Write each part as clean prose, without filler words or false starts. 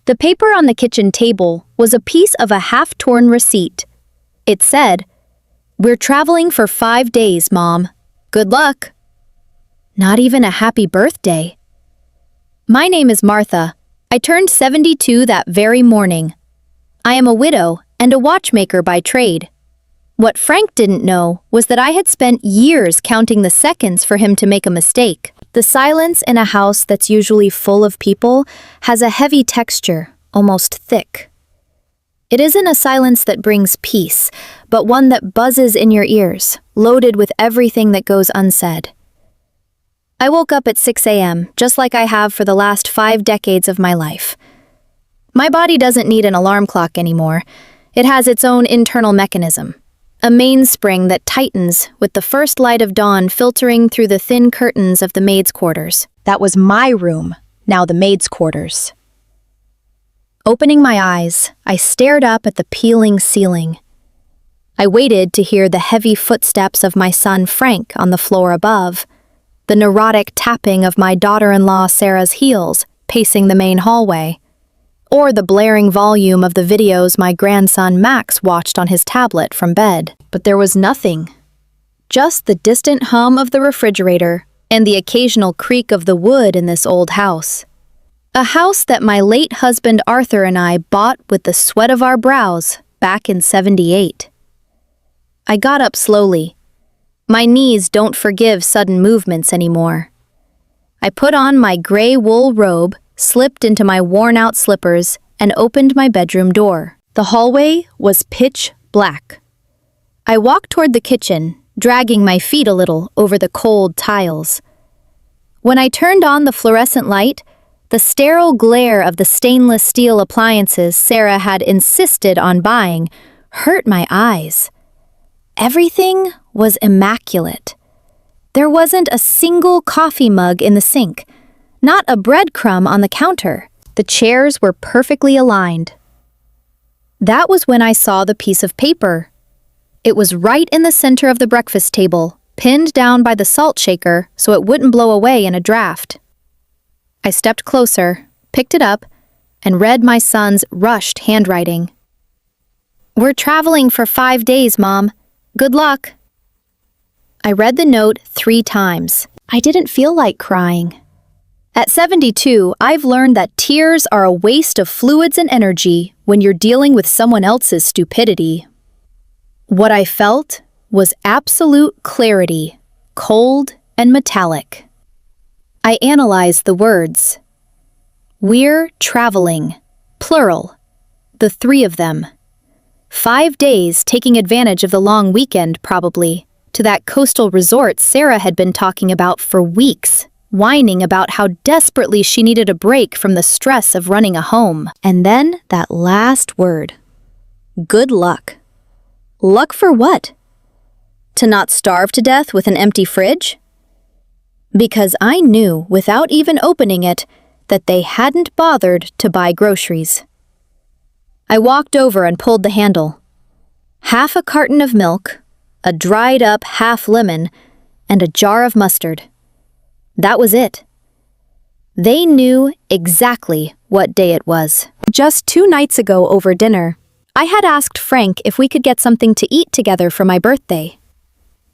The paper on the kitchen table was a piece of a half-torn receipt. It said, "We're traveling for 5 days, Mom. Good luck." Not even a happy birthday. My name is Martha. I turned 72 that very morning. I am a widow and a watchmaker by trade. What Frank didn't know was that I had spent years counting the seconds for him to make a mistake. The silence in a house that's usually full of people has a heavy texture, almost thick. It isn't a silence that brings peace, but one that buzzes in your ears, loaded with everything that goes unsaid. I woke up at 6 a.m., just like I have for the last 5 decades of my life. My body doesn't need an alarm clock anymore. It has its own internal mechanism. A mainspring that tightens with the first light of dawn filtering through the thin curtains of the maid's quarters. That was my room, now the maid's quarters. Opening my eyes, I stared up at the peeling ceiling. I waited to hear the heavy footsteps of my son Frank on the floor above, the neurotic tapping of my daughter-in-law Sarah's heels pacing the main hallway, or the blaring volume of the videos my grandson Max watched on his tablet from bed. But there was nothing. Just the distant hum of the refrigerator and the occasional creak of the wood in this old house. A house that my late husband Arthur and I bought with the sweat of our brows back in '78. I got up slowly. My knees don't forgive sudden movements anymore. I put on my gray wool robe, slipped into my worn-out slippers, and opened my bedroom door. The hallway was pitch black. I walked toward the kitchen, dragging my feet a little over the cold tiles. When I turned on the fluorescent light, the sterile glare of the stainless steel appliances Sarah had insisted on buying hurt my eyes. Everything was immaculate. There wasn't a single coffee mug in the sink, not a breadcrumb on the counter. The chairs were perfectly aligned. That was when I saw the piece of paper. It was right in the center of the breakfast table, pinned down by the salt shaker so it wouldn't blow away in a draft. I stepped closer, picked it up, and read my son's rushed handwriting. "We're traveling for 5 days, Mom. Good luck." I read the note 3 times. I didn't feel like crying. At 72, I've learned that tears are a waste of fluids and energy when you're dealing with someone else's stupidity. What I felt was absolute clarity, cold and metallic. I analyzed the words. We're traveling, plural, the 3 of them. 5 days taking advantage of the long weekend, probably, to that coastal resort Sarah had been talking about for weeks, whining about how desperately she needed a break from the stress of running a home. And then that last word. Good luck. Luck for what? To not starve to death with an empty fridge? Because I knew, without even opening it, that they hadn't bothered to buy groceries. I walked over and pulled the handle. Half a carton of milk, a dried-up half lemon, and a jar of mustard. That was it. They knew exactly what day it was. Just 2 nights ago over dinner, I had asked Frank if we could get something to eat together for my birthday.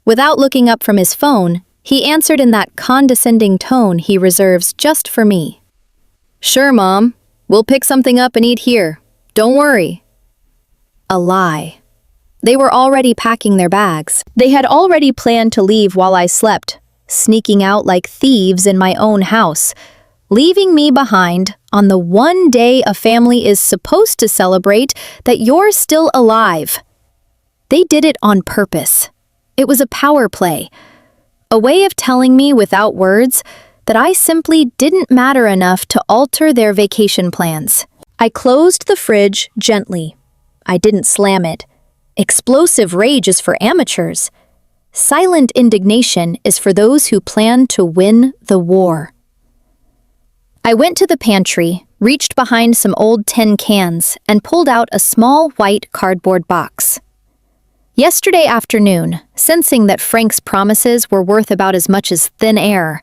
Without looking up from his phone, he answered in that condescending tone he reserves just for me. "Sure, Mom. We'll pick something up and eat here. Don't worry." A lie. They were already packing their bags. They had already planned to leave while I slept, sneaking out like thieves in my own house, leaving me behind on the one day a family is supposed to celebrate that you're still alive. They did it on purpose. It was a power play, a way of telling me without words that I simply didn't matter enough to alter their vacation plans. I closed the fridge gently. I didn't slam it. Explosive rage is for amateurs. Silent indignation is for those who plan to win the war. I went to the pantry, reached behind some old tin cans, and pulled out a small white cardboard box. Yesterday afternoon, sensing that Frank's promises were worth about as much as thin air,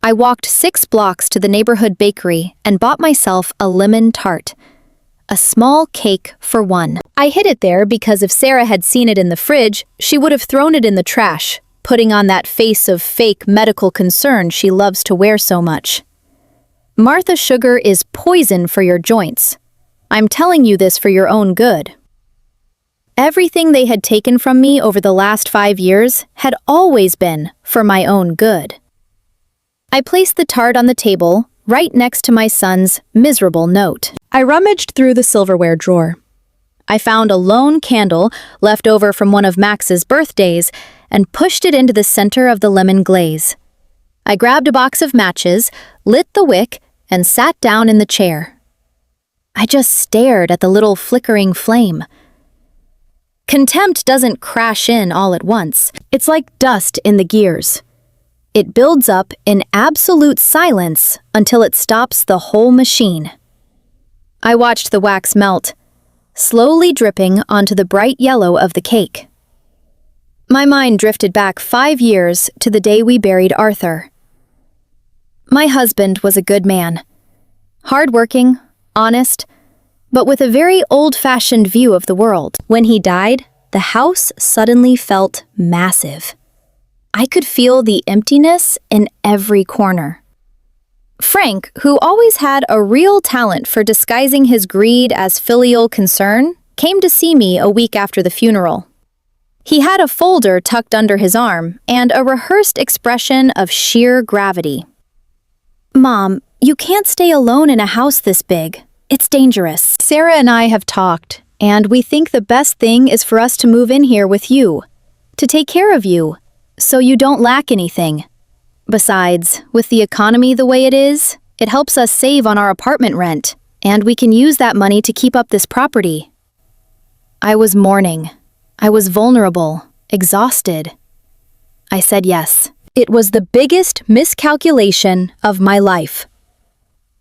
I walked 6 blocks to the neighborhood bakery and bought myself a lemon tart. A small cake for one. I hid it there because if Sarah had seen it in the fridge, she would have thrown it in the trash, putting on that face of fake medical concern she loves to wear so much. Martha sugar is poison for your joints. I'm telling you this for your own good. Everything they had taken from me over the last 5 years had always been for my own good. I placed the tart on the table, right next to my son's miserable note. I rummaged through the silverware drawer. I found a lone candle left over from one of Max's birthdays and pushed it into the center of the lemon glaze. I grabbed a box of matches, lit the wick, and sat down in the chair. I just stared at the little flickering flame. Contempt doesn't crash in all at once. It's like dust in the gears. It builds up in absolute silence until it stops the whole machine. I watched the wax melt, slowly dripping onto the bright yellow of the cake. My mind drifted back 5 years to the day we buried Arthur. My husband was a good man. Hardworking, honest, but with a very old-fashioned view of the world. When he died, the house suddenly felt massive. I could feel the emptiness in every corner. Frank, who always had a real talent for disguising his greed as filial concern, came to see me a week after the funeral. He had a folder tucked under his arm and a rehearsed expression of sheer gravity. "Mom, you can't stay alone in a house this big. It's dangerous. Sarah and I have talked, and we think the best thing is for us to move in here with you, to take care of you, so you don't lack anything. Besides, with the economy the way it is, it helps us save on our apartment rent, and we can use that money to keep up this property." I was mourning. I was vulnerable, exhausted. I said yes. It was the biggest miscalculation of my life.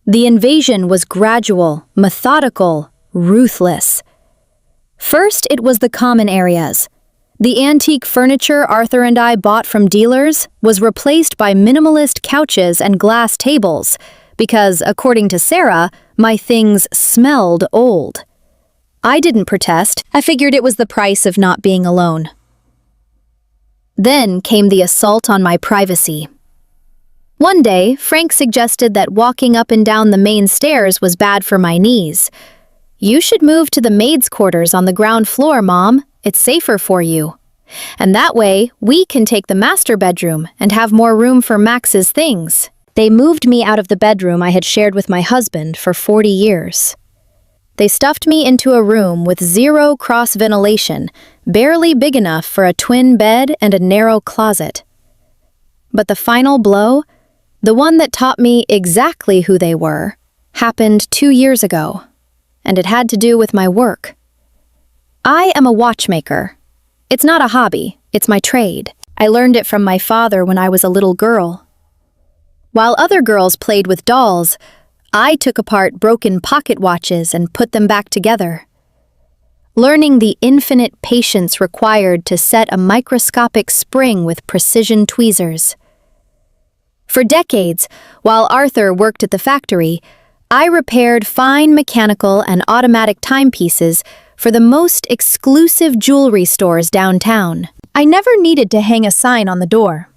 The invasion was gradual, methodical, ruthless. First, it was the common areas. The antique furniture Arthur and I bought from dealers was replaced by minimalist couches and glass tables because, according to Sarah, my things smelled old. I didn't protest. I figured it was the price of not being alone. Then came the assault on my privacy. One day, Frank suggested that walking up and down the main stairs was bad for my knees. "You should move to the maid's quarters on the ground floor, Mom. It's safer for you. And that way, we can take the master bedroom and have more room for Max's things." They moved me out of the bedroom I had shared with my husband for 40 years. They stuffed me into a room with zero cross-ventilation, barely big enough for a twin bed and a narrow closet. But the final blow, the one that taught me exactly who they were, happened 2 years ago, and it had to do with my work. I am a watchmaker. It's not a hobby, it's my trade. I learned it from my father when I was a little girl. While other girls played with dolls, I took apart broken pocket watches and put them back together. Learning the infinite patience required to set a microscopic spring with precision tweezers. For decades, while Arthur worked at the factory, I repaired fine mechanical and automatic timepieces for the most exclusive jewelry stores downtown. I never needed to hang a sign on the door.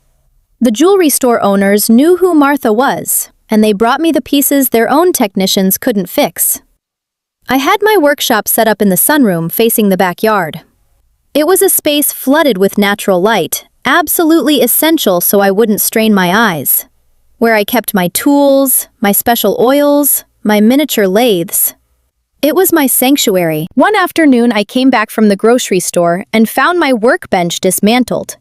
The jewelry store owners knew who Martha was, and they brought me the pieces their own technicians couldn't fix. I had my workshop set up in the sunroom facing the backyard. It was a space flooded with natural light, absolutely essential so I wouldn't strain my eyes, where I kept my tools, my special oils, my miniature lathes. It was my sanctuary. One afternoon, I came back from the grocery store and found my workbench dismantled.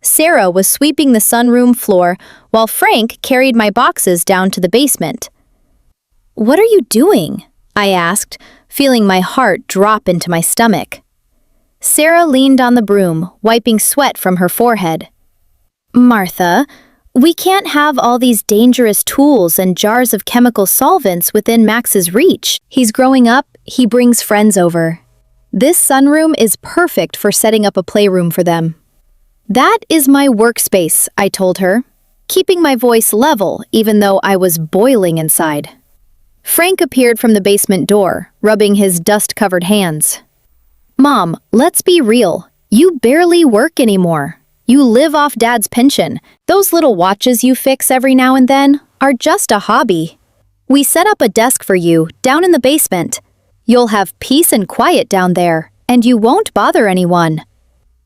Sarah was sweeping the sunroom floor while Frank carried my boxes down to the basement. "What are you doing?" I asked, feeling my heart drop into my stomach. Sarah leaned on the broom, wiping sweat from her forehead. "Martha, we can't have all these dangerous tools and jars of chemical solvents within Max's reach. He's growing up, he brings friends over. This sunroom is perfect for setting up a playroom for them." "That is my workspace," I told her. keeping my voice level even though I was boiling inside. Frank appeared from the basement door, rubbing his dust-covered hands. "Mom, let's be real. You barely work anymore. You live off Dad's pension. Those little watches you fix every now and then are just a hobby. We set up a desk for you down in the basement. You'll have peace and quiet down there, and you won't bother anyone."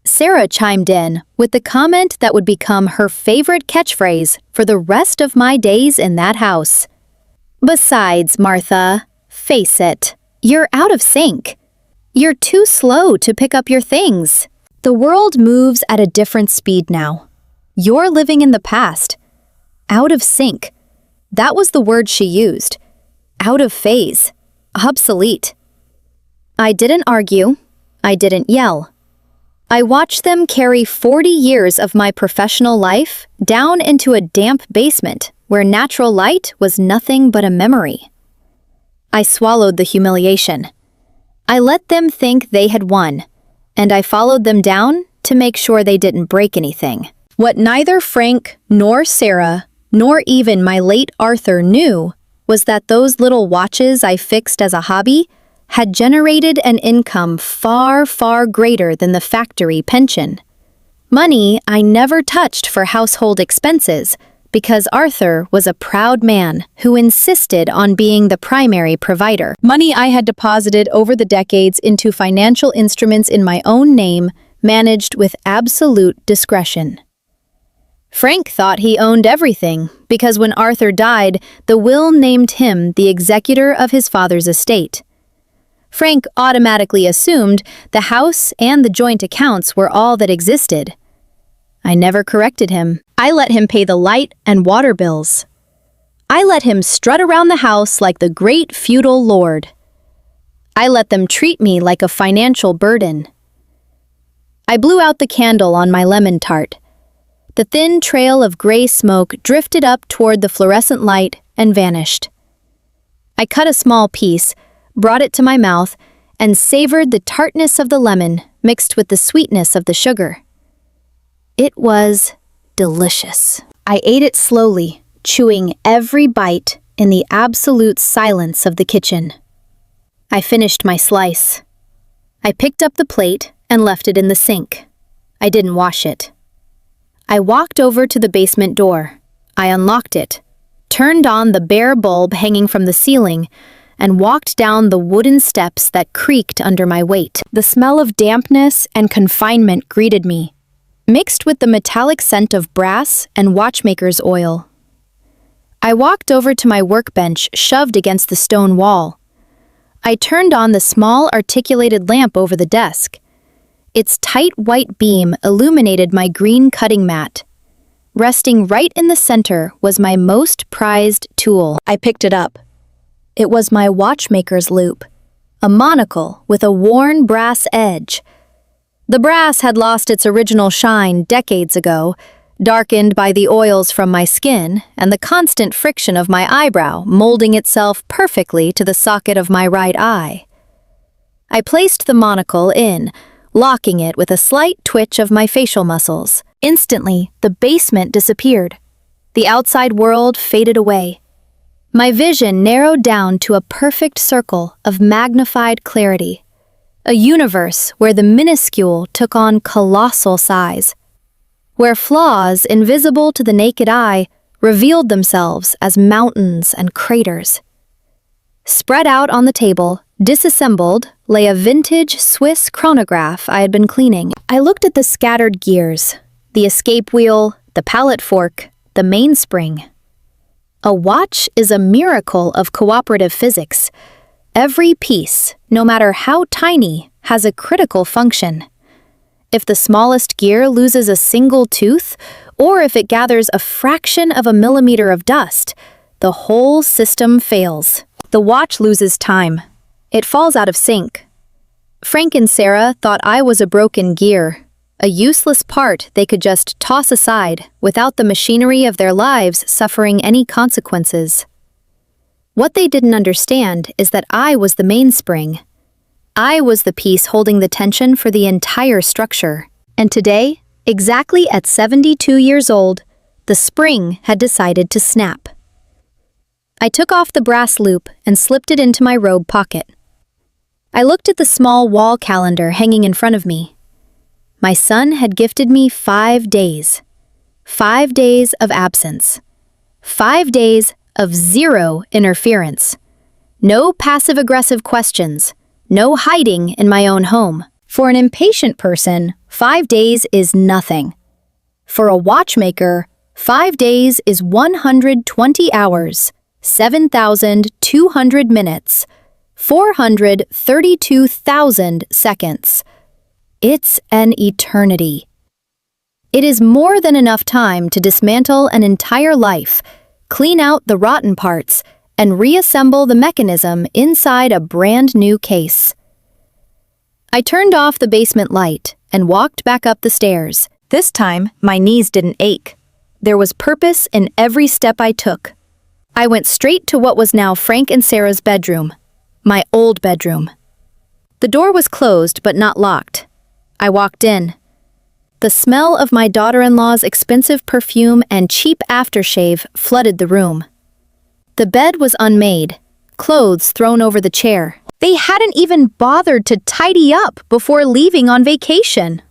Sarah chimed in with the comment that would become her favorite catchphrase for the rest of my days in that house. "Besides, Martha, face it, you're out of sync. You're too slow to pick up your things. The world moves at a different speed now. You're living in the past. Out of sync. That was the word she used. Out of phase. Obsolete." I didn't argue. I didn't yell. I watched them carry 40 years of my professional life down into a damp basement where natural light was nothing but a memory. I swallowed the humiliation. I let them think they had won, and I followed them down to make sure they didn't break anything. What neither Frank nor Sarah, nor even my late Arthur knew was that those little watches I fixed as a hobby had generated an income far, far greater than the factory pension. Money I never touched for household expenses because Arthur was a proud man who insisted on being the primary provider. Money I had deposited over the decades into financial instruments in my own name, managed with absolute discretion. Frank thought he owned everything because when Arthur died, the will named him the executor of his father's estate. Frank automatically assumed the house and the joint accounts were all that existed. I never corrected him. I let him pay the light and water bills. I let him strut around the house like the great feudal lord. I let them treat me like a financial burden. I blew out the candle on my lemon tart. The thin trail of gray smoke drifted up toward the fluorescent light and vanished. I cut a small piece, brought it to my mouth, and savored the tartness of the lemon mixed with the sweetness of the sugar. It was delicious. I ate it slowly, chewing every bite in the absolute silence of the kitchen. I finished my slice. I picked up the plate and left it in the sink. I didn't wash it. I walked over to the basement door. I unlocked it, turned on the bare bulb hanging from the ceiling, and walked down the wooden steps that creaked under my weight. The smell of dampness and confinement greeted me, mixed with the metallic scent of brass and watchmaker's oil. I walked over to my workbench shoved against the stone wall. I turned on the small articulated lamp over the desk. Its tight white beam illuminated my green cutting mat. Resting right in the center was my most prized tool. I picked it up. It was my watchmaker's loop, a monocle with a worn brass edge. The brass had lost its original shine decades ago, darkened by the oils from my skin and the constant friction of my eyebrow molding itself perfectly to the socket of my right eye. I placed the monocle in, locking it with a slight twitch of my facial muscles. Instantly, the basement disappeared. The outside world faded away. My vision narrowed down to a perfect circle of magnified clarity, a universe where the minuscule took on colossal size, where flaws invisible to the naked eye revealed themselves as mountains and craters. Spread out on the table, disassembled, lay a vintage Swiss chronograph I had been cleaning. I looked at the scattered gears, the escape wheel, the pallet fork, the mainspring. A watch is a miracle of cooperative physics. Every piece, no matter how tiny, has a critical function. If the smallest gear loses a single tooth, or if it gathers a fraction of a millimeter of dust, the whole system fails. The watch loses time. It falls out of sync. Frank and Sarah thought I was a broken gear, a useless part they could just toss aside without the machinery of their lives suffering any consequences. What they didn't understand is that I was the mainspring. I was the piece holding the tension for the entire structure. And today, exactly at 72 years old, The spring had decided to snap. I took off the brass loop and slipped it into my robe pocket. I looked at the small wall calendar hanging in front of me. My son had gifted me 5 days. 5 days of absence. 5 days of zero interference. No passive-aggressive questions. No hiding in my own home. For an impatient person, 5 days is nothing. For a watchmaker, 5 days is 120 hours, 7,200 minutes, 432,000 seconds. It's an eternity. It is more than enough time to dismantle an entire life, clean out the rotten parts, and reassemble the mechanism inside a brand new case. I turned off the basement light and walked back up the stairs. This time, my knees didn't ache. There was purpose in every step I took. I went straight to what was now Frank and Sarah's bedroom, my old bedroom. The door was closed but not locked. I walked in. The smell of my daughter-in-law's expensive perfume and cheap aftershave flooded the room. The bed was unmade, clothes thrown over the chair. They hadn't even bothered to tidy up before leaving on vacation.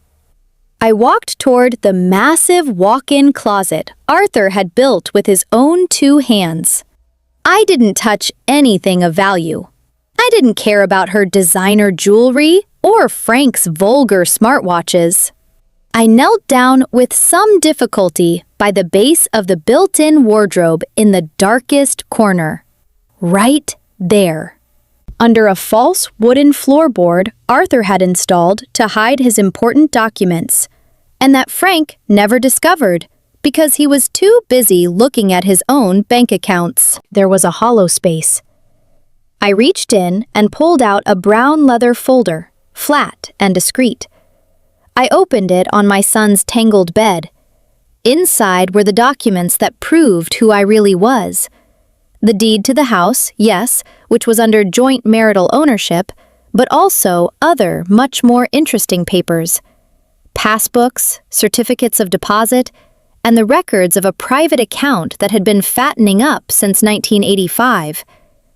I walked toward the massive walk-in closet Arthur had built with his own 2 hands. I didn't touch anything of value. I didn't care about her designer jewelry or Frank's vulgar smartwatches. I knelt down with some difficulty by the base of the built-in wardrobe in the darkest corner. Right there. Under a false wooden floorboard Arthur had installed to hide his important documents, and that Frank never discovered because he was too busy looking at his own bank accounts. There was a hollow space. I reached in and pulled out a brown leather folder, flat and discreet. I opened it on my son's tangled bed. Inside were the documents that proved who I really was. The deed to the house, yes, which was under joint marital ownership, but also other, much more interesting papers. Passbooks, certificates of deposit, and the records of a private account that had been fattening up since 1985,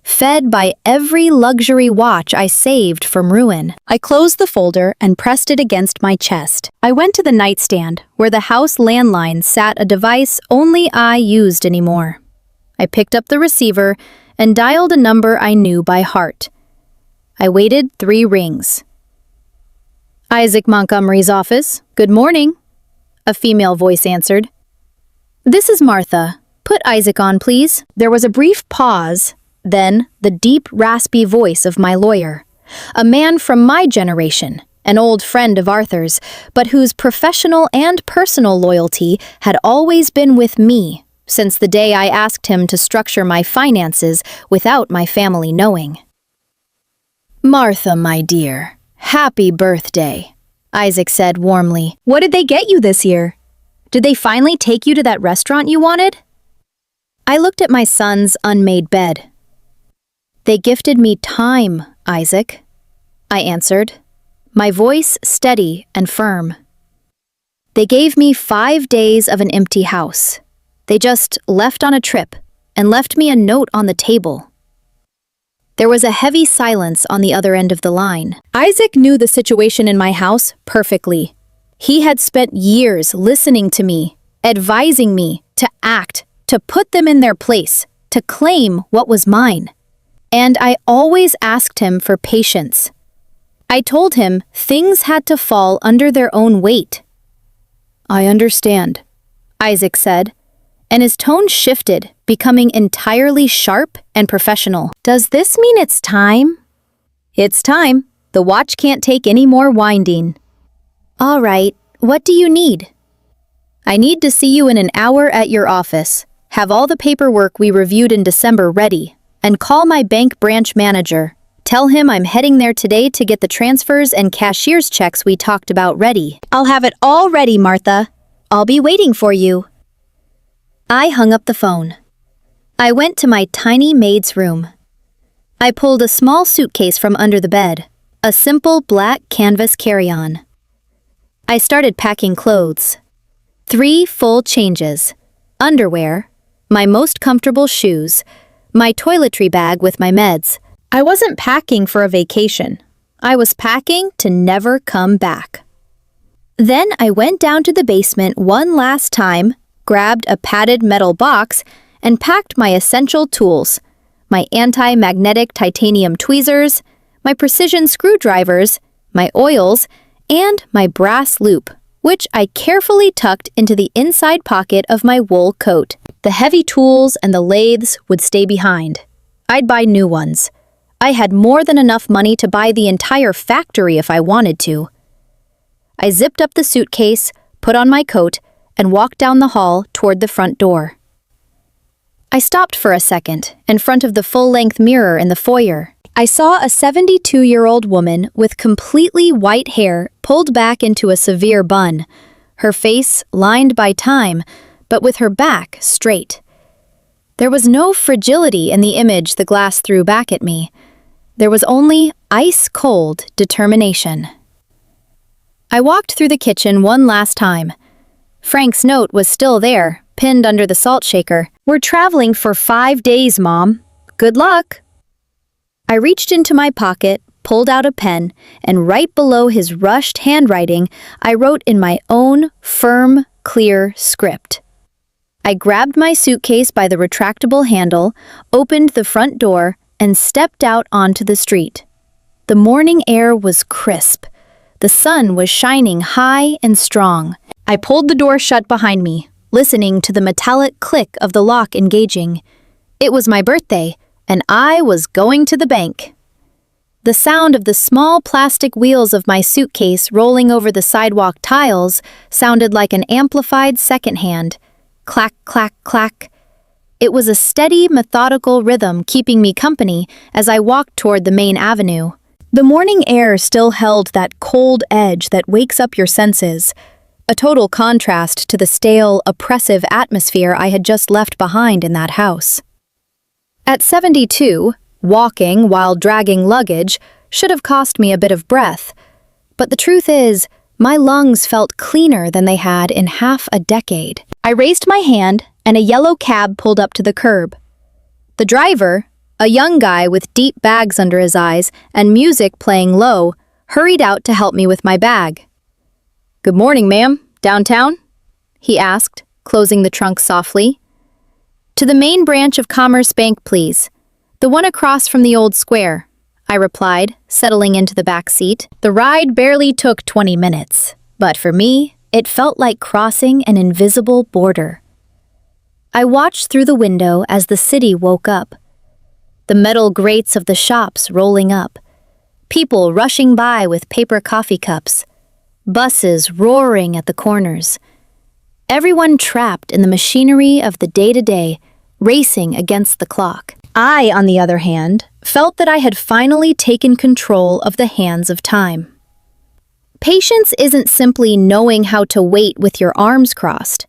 fed by every luxury watch I saved from ruin. I closed the folder and pressed it against my chest. I went to the nightstand, where the house landline sat, a device only I used anymore. I picked up the receiver and dialed a number I knew by heart. I waited 3 rings. Isaac Montgomery's office. Good morning. A female voice answered. This is Martha. Put Isaac on, please. There was a brief pause, then the deep, raspy voice of my lawyer, a man from my generation, an old friend of Arthur's, but whose professional and personal loyalty had always been with me since the day I asked him to structure my finances without my family knowing. Martha, my dear, happy birthday, Isaac said warmly. What did they get you this year? Did they finally take you to that restaurant you wanted? I looked at my son's unmade bed. They gifted me time, Isaac, I answered, my voice steady and firm. They gave me 5 days of an empty house. They just left on a trip and left me a note on the table. There was a heavy silence on the other end of the line. Isaac knew the situation in my house perfectly. He had spent years listening to me, advising me to act, to put them in their place, to claim what was mine. And I always asked him for patience. I told him things had to fall under their own weight. I understand, Isaac said, and his tone shifted, becoming entirely sharp and professional. Does this mean it's time? It's time. The watch can't take any more winding. All right, what do you need? I need to see you in an hour at your office, have all the paperwork we reviewed in December ready, and call my bank branch manager. Tell him I'm heading there today to get the transfers and cashier's checks we talked about ready. I'll have it all ready, Martha. I'll be waiting for you. I hung up the phone. I went to my tiny maid's room. I pulled a small suitcase from under the bed, a simple black canvas carry-on. I started packing clothes. 3 full changes, underwear, my most comfortable shoes, my toiletry bag with my meds. I wasn't packing for a vacation. I was packing to never come back. Then I went down to the basement one last time, grabbed a padded metal box, and packed my essential tools, my anti-magnetic titanium tweezers, my precision screwdrivers, my oils, and my brass loop, which I carefully tucked into the inside pocket of my wool coat. The heavy tools and the lathes would stay behind. I'd buy new ones. I had more than enough money to buy the entire factory if I wanted to. I zipped up the suitcase, put on my coat, and walked down the hall toward the front door. I stopped for a second in front of the full-length mirror in the foyer. I saw a 72-year-old woman with completely white hair pulled back into a severe bun, her face lined by time, but with her back straight. There was no fragility in the image the glass threw back at me. There was only ice-cold determination. I walked through the kitchen one last time. Frank's note was still there, pinned under the salt shaker. "We're traveling for 5 days, Mom. Good luck." I reached into my pocket, pulled out a pen, and right below his rushed handwriting, I wrote in my own firm, clear script. I grabbed my suitcase by the retractable handle, opened the front door, and stepped out onto the street. The morning air was crisp. The sun was shining high and strong. I pulled the door shut behind me, listening to the metallic click of the lock engaging. It was my birthday, and I was going to the bank. The sound of the small plastic wheels of my suitcase rolling over the sidewalk tiles sounded like an amplified second hand. Clack, clack, clack. It was a steady, methodical rhythm keeping me company as I walked toward the main avenue. The morning air still held that cold edge that wakes up your senses, a total contrast to the stale, oppressive atmosphere I had just left behind in that house. At 72, walking while dragging luggage should have cost me a bit of breath, but the truth is, my lungs felt cleaner than they had in half a decade. I raised my hand, and a yellow cab pulled up to the curb. The driver, a young guy with deep bags under his eyes and music playing low, hurried out to help me with my bag. "Good morning, ma'am. Downtown?" he asked, closing the trunk softly. "To the main branch of Commerce Bank, please. The one across from the old square," I replied, settling into the back seat. The ride barely took 20 minutes, but for me, it felt like crossing an invisible border. I watched through the window as the city woke up. The metal grates of the shops rolling up, people rushing by with paper coffee cups, buses roaring at the corners. Everyone trapped in the machinery of the day-to-day, racing against the clock. I, on the other hand, felt that I had finally taken control of the hands of time. Patience isn't simply knowing how to wait with your arms crossed.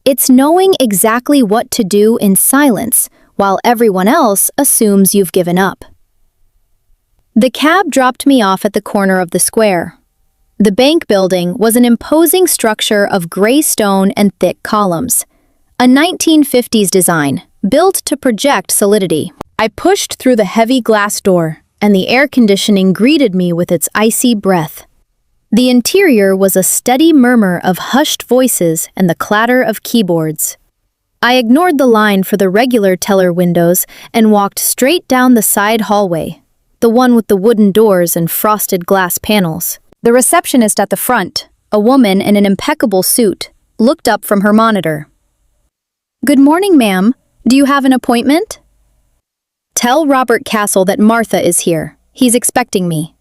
It's knowing exactly what to do in silence while everyone else assumes you've given up. The cab dropped me off at the corner of the square. The bank building was an imposing structure of gray stone and thick columns, a 1950s design built to project solidity. I pushed through the heavy glass door, and the air conditioning greeted me with its icy breath. The interior was a steady murmur of hushed voices and the clatter of keyboards. I ignored the line for the regular teller windows and walked straight down the side hallway, the one with the wooden doors and frosted glass panels. The receptionist at the front, a woman in an impeccable suit, looked up from her monitor. "Good morning, ma'am. Do you have an appointment?" "Tell Robert Castle that Martha is here. He's expecting me,"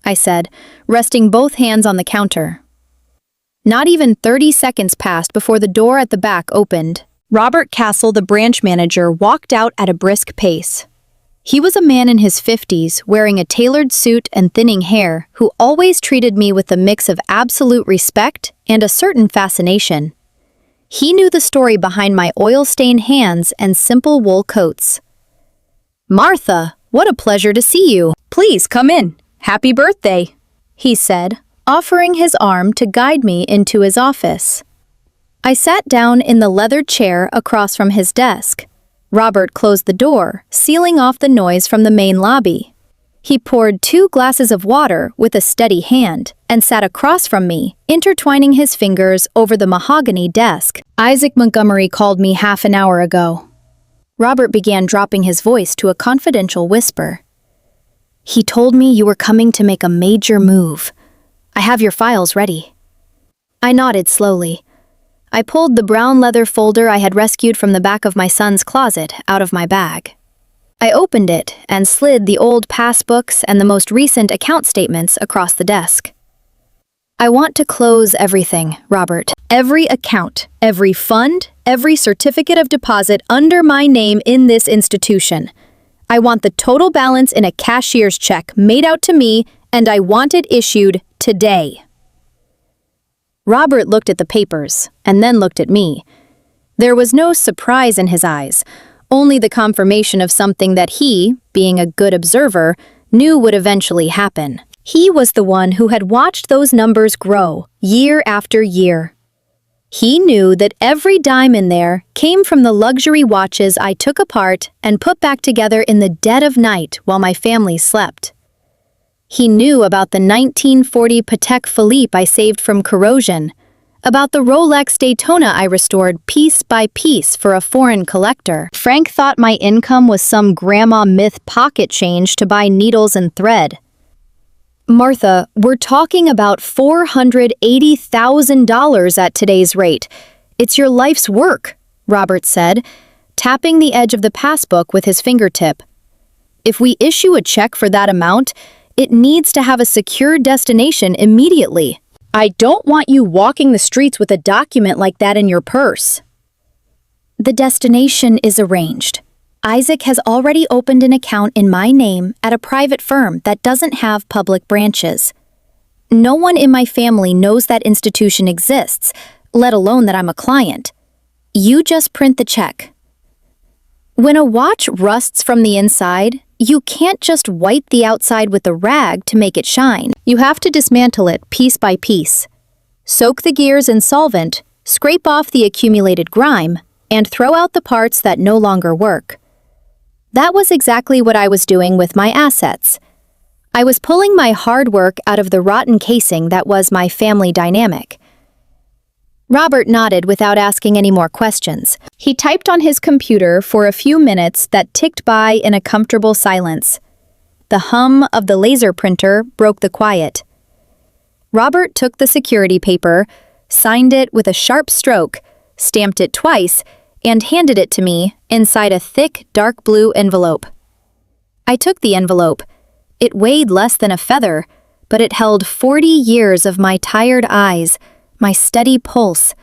I said, resting both hands on the counter. Not even 30 seconds passed before the door at the back opened. Robert Castle, the branch manager, walked out at a brisk pace. He was a man in his 50s, wearing a tailored suit and thinning hair, who always treated me with a mix of absolute respect and a certain fascination. He knew the story behind my oil-stained hands and simple wool coats. "Martha, what a pleasure to see you. Please come in. Happy birthday," he said, offering his arm to guide me into his office. I sat down in the leather chair across from his desk. Robert closed the door, sealing off the noise from the main lobby. He poured 2 glasses of water with a steady hand and sat across from me, intertwining his fingers over the mahogany desk. Isaac Montgomery called me half an hour ago. Robert began dropping his voice to a confidential whisper. He told me you were coming to make a major move. I have your files ready. I nodded slowly. I pulled the brown leather folder I had rescued from the back of my son's closet out of my bag. I opened it and slid the old passbooks and the most recent account statements across the desk. I want to close everything, Robert. Every account, every fund, every certificate of deposit under my name in this institution. I want the total balance in a cashier's check made out to me, and I want it issued today. Robert looked at the papers, and then looked at me. There was no surprise in his eyes, only the confirmation of something that he, being a good observer, knew would eventually happen. He was the one who had watched those numbers grow, year after year. He knew that every dime in there came from the luxury watches I took apart and put back together in the dead of night while my family slept. He knew about the 1940 Patek Philippe I saved from corrosion, about the Rolex Daytona I restored piece by piece for a foreign collector. Frank thought my income was some grandma myth pocket change to buy needles and thread. Martha, we're talking about $480,000 at today's rate. It's your life's work, Robert said, tapping the edge of the passbook with his fingertip. If we issue a check for that amount, it needs to have a secure destination immediately. I don't want you walking the streets with a document like that in your purse. The destination is arranged. Isaac has already opened an account in my name at a private firm that doesn't have public branches. No one in my family knows that institution exists, let alone that I'm a client. You just print the check. When a watch rusts from the inside, you can't just wipe the outside with a rag to make it shine. You have to dismantle it piece by piece. Soak the gears in solvent, scrape off the accumulated grime, and throw out the parts that no longer work. That was exactly what I was doing with my assets. I was pulling my hard work out of the rotten casing that was my family dynamic. Robert nodded without asking any more questions. He typed on his computer for a few minutes that ticked by in a comfortable silence. The hum of the laser printer broke the quiet. Robert took the security paper, signed it with a sharp stroke, stamped it twice, and handed it to me inside a thick, dark blue envelope. I took the envelope. It weighed less than a feather, but it held 40 years of my tired eyes, my steady pulse,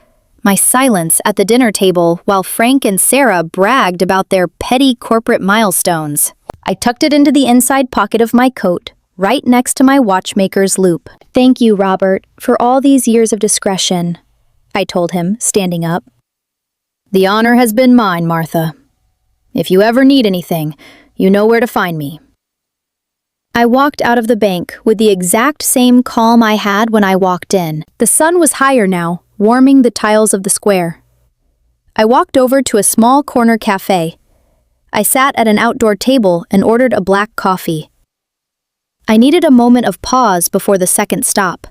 my silence at the dinner table while Frank and Sarah bragged about their petty corporate milestones. I tucked it into the inside pocket of my coat, right next to my watchmaker's loop. Thank you, Robert, for all these years of discretion, I told him, standing up. The honor has been mine, Martha. If you ever need anything, you know where to find me. I walked out of the bank with the exact same calm I had when I walked in. The sun was higher now, warming the tiles of the square. I walked over to a small corner cafe. I sat at an outdoor table and ordered a black coffee. I needed a moment of pause before the second stop.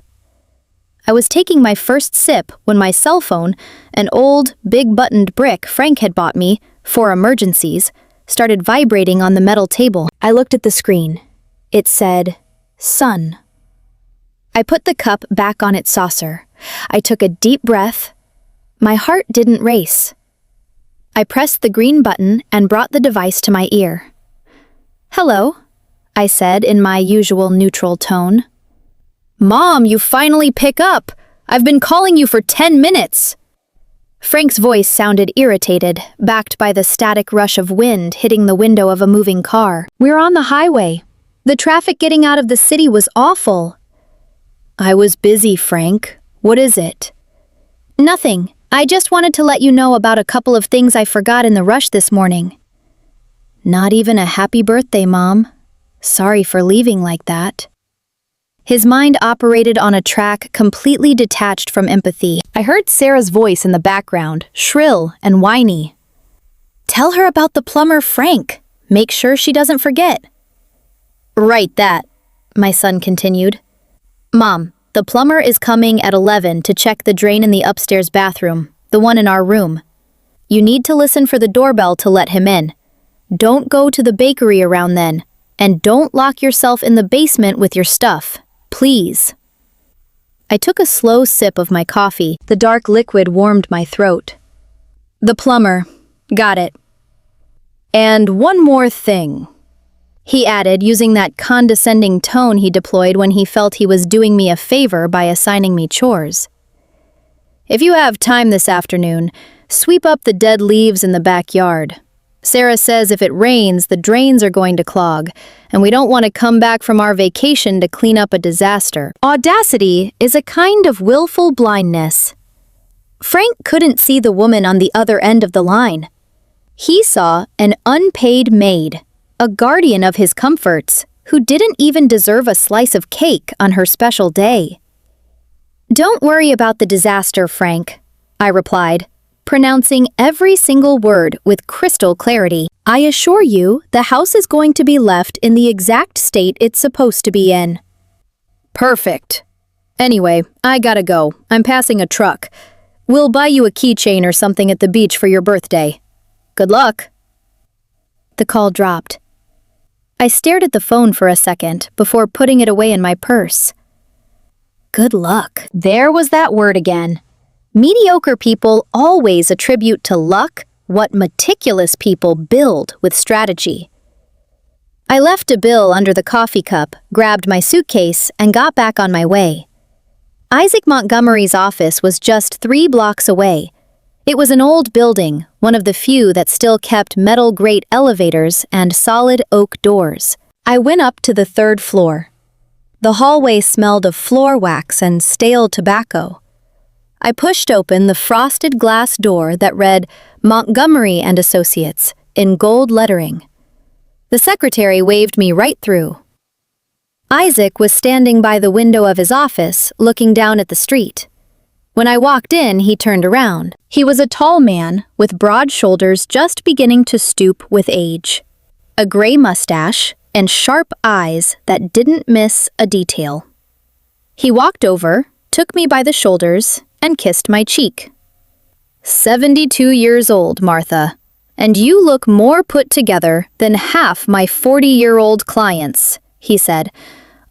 I was taking my first sip when my cell phone, an old, big-buttoned brick Frank had bought me for emergencies, started vibrating on the metal table. I looked at the screen. It said, Sun. I put the cup back on its saucer. I took a deep breath. My heart didn't race. I pressed the green button and brought the device to my ear. Hello, I said in my usual neutral tone. Mom, you finally pick up! I've been calling you for 10 minutes! Frank's voice sounded irritated, backed by the static rush of wind hitting the window of a moving car. We're on the highway. The traffic getting out of the city was awful. I was busy, Frank. What is it? Nothing. I just wanted to let you know about a couple of things I forgot in the rush this morning. Not even a happy birthday, Mom. Sorry for leaving like that. His mind operated on a track completely detached from empathy. I heard Sarah's voice in the background, shrill and whiny. "Tell her about the plumber, Frank. Make sure she doesn't forget." "Right that," my son continued. "Mom, the plumber is coming at 11 to check the drain in the upstairs bathroom, the one in our room. You need to listen for the doorbell to let him in. Don't go to the bakery around then, and don't lock yourself in the basement with your stuff. Please." I took a slow sip of my coffee. The dark liquid warmed my throat. "The plumber. Got it. And one more thing," he added, using that condescending tone he deployed when he felt he was doing me a favor by assigning me chores. "If you have time this afternoon, sweep up the dead leaves in the backyard. Sarah says if it rains, the drains are going to clog, and we don't want to come back from our vacation to clean up a disaster." Audacity is a kind of willful blindness. Frank couldn't see the woman on the other end of the line. He saw an unpaid maid, a guardian of his comforts, who didn't even deserve a slice of cake on her special day. "Don't worry about the disaster, Frank," I replied, pronouncing every single word with crystal clarity. "I assure you, the house is going to be left in the exact state it's supposed to be in." "Perfect. Anyway, I gotta go. I'm passing a truck. We'll buy you a keychain or something at the beach for your birthday. Good luck." The call dropped. I stared at the phone for a second before putting it away in my purse. Good luck. There was that word again. Mediocre people always attribute to luck what meticulous people build with strategy. I left a bill under the coffee cup, grabbed my suitcase, and got back on my way. Isaac Montgomery's office was just 3 blocks away. It was an old building, one of the few that still kept metal grate elevators and solid oak doors. I went up to the 3rd floor. The hallway smelled of floor wax and stale tobacco. I pushed open the frosted glass door that read Montgomery and Associates in gold lettering. The secretary waved me right through. Isaac was standing by the window of his office, looking down at the street. When I walked in, he turned around. He was a tall man with broad shoulders just beginning to stoop with age, a gray mustache, and sharp eyes that didn't miss a detail. He walked over, took me by the shoulders, and kissed my cheek. 72 years old, Martha, and you look more put together than half my 40-year-old clients, he said,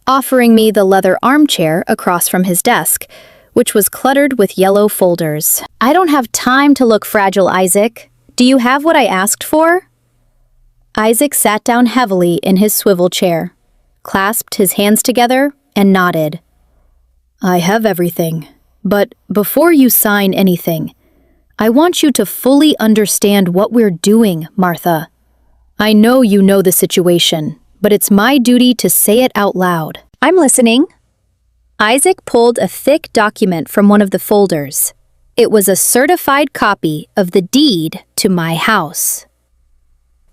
offering me the leather armchair across from his desk, which was cluttered with yellow folders. "I don't have time to look fragile, Isaac. Do you have what I asked for?" Isaac sat down heavily in his swivel chair, clasped his hands together, and nodded. "I have everything. But before you sign anything, I want you to fully understand what we're doing, Martha. I know you know the situation, but it's my duty to say it out loud." "I'm listening." Isaac pulled a thick document from one of the folders. It was a certified copy of the deed to my house.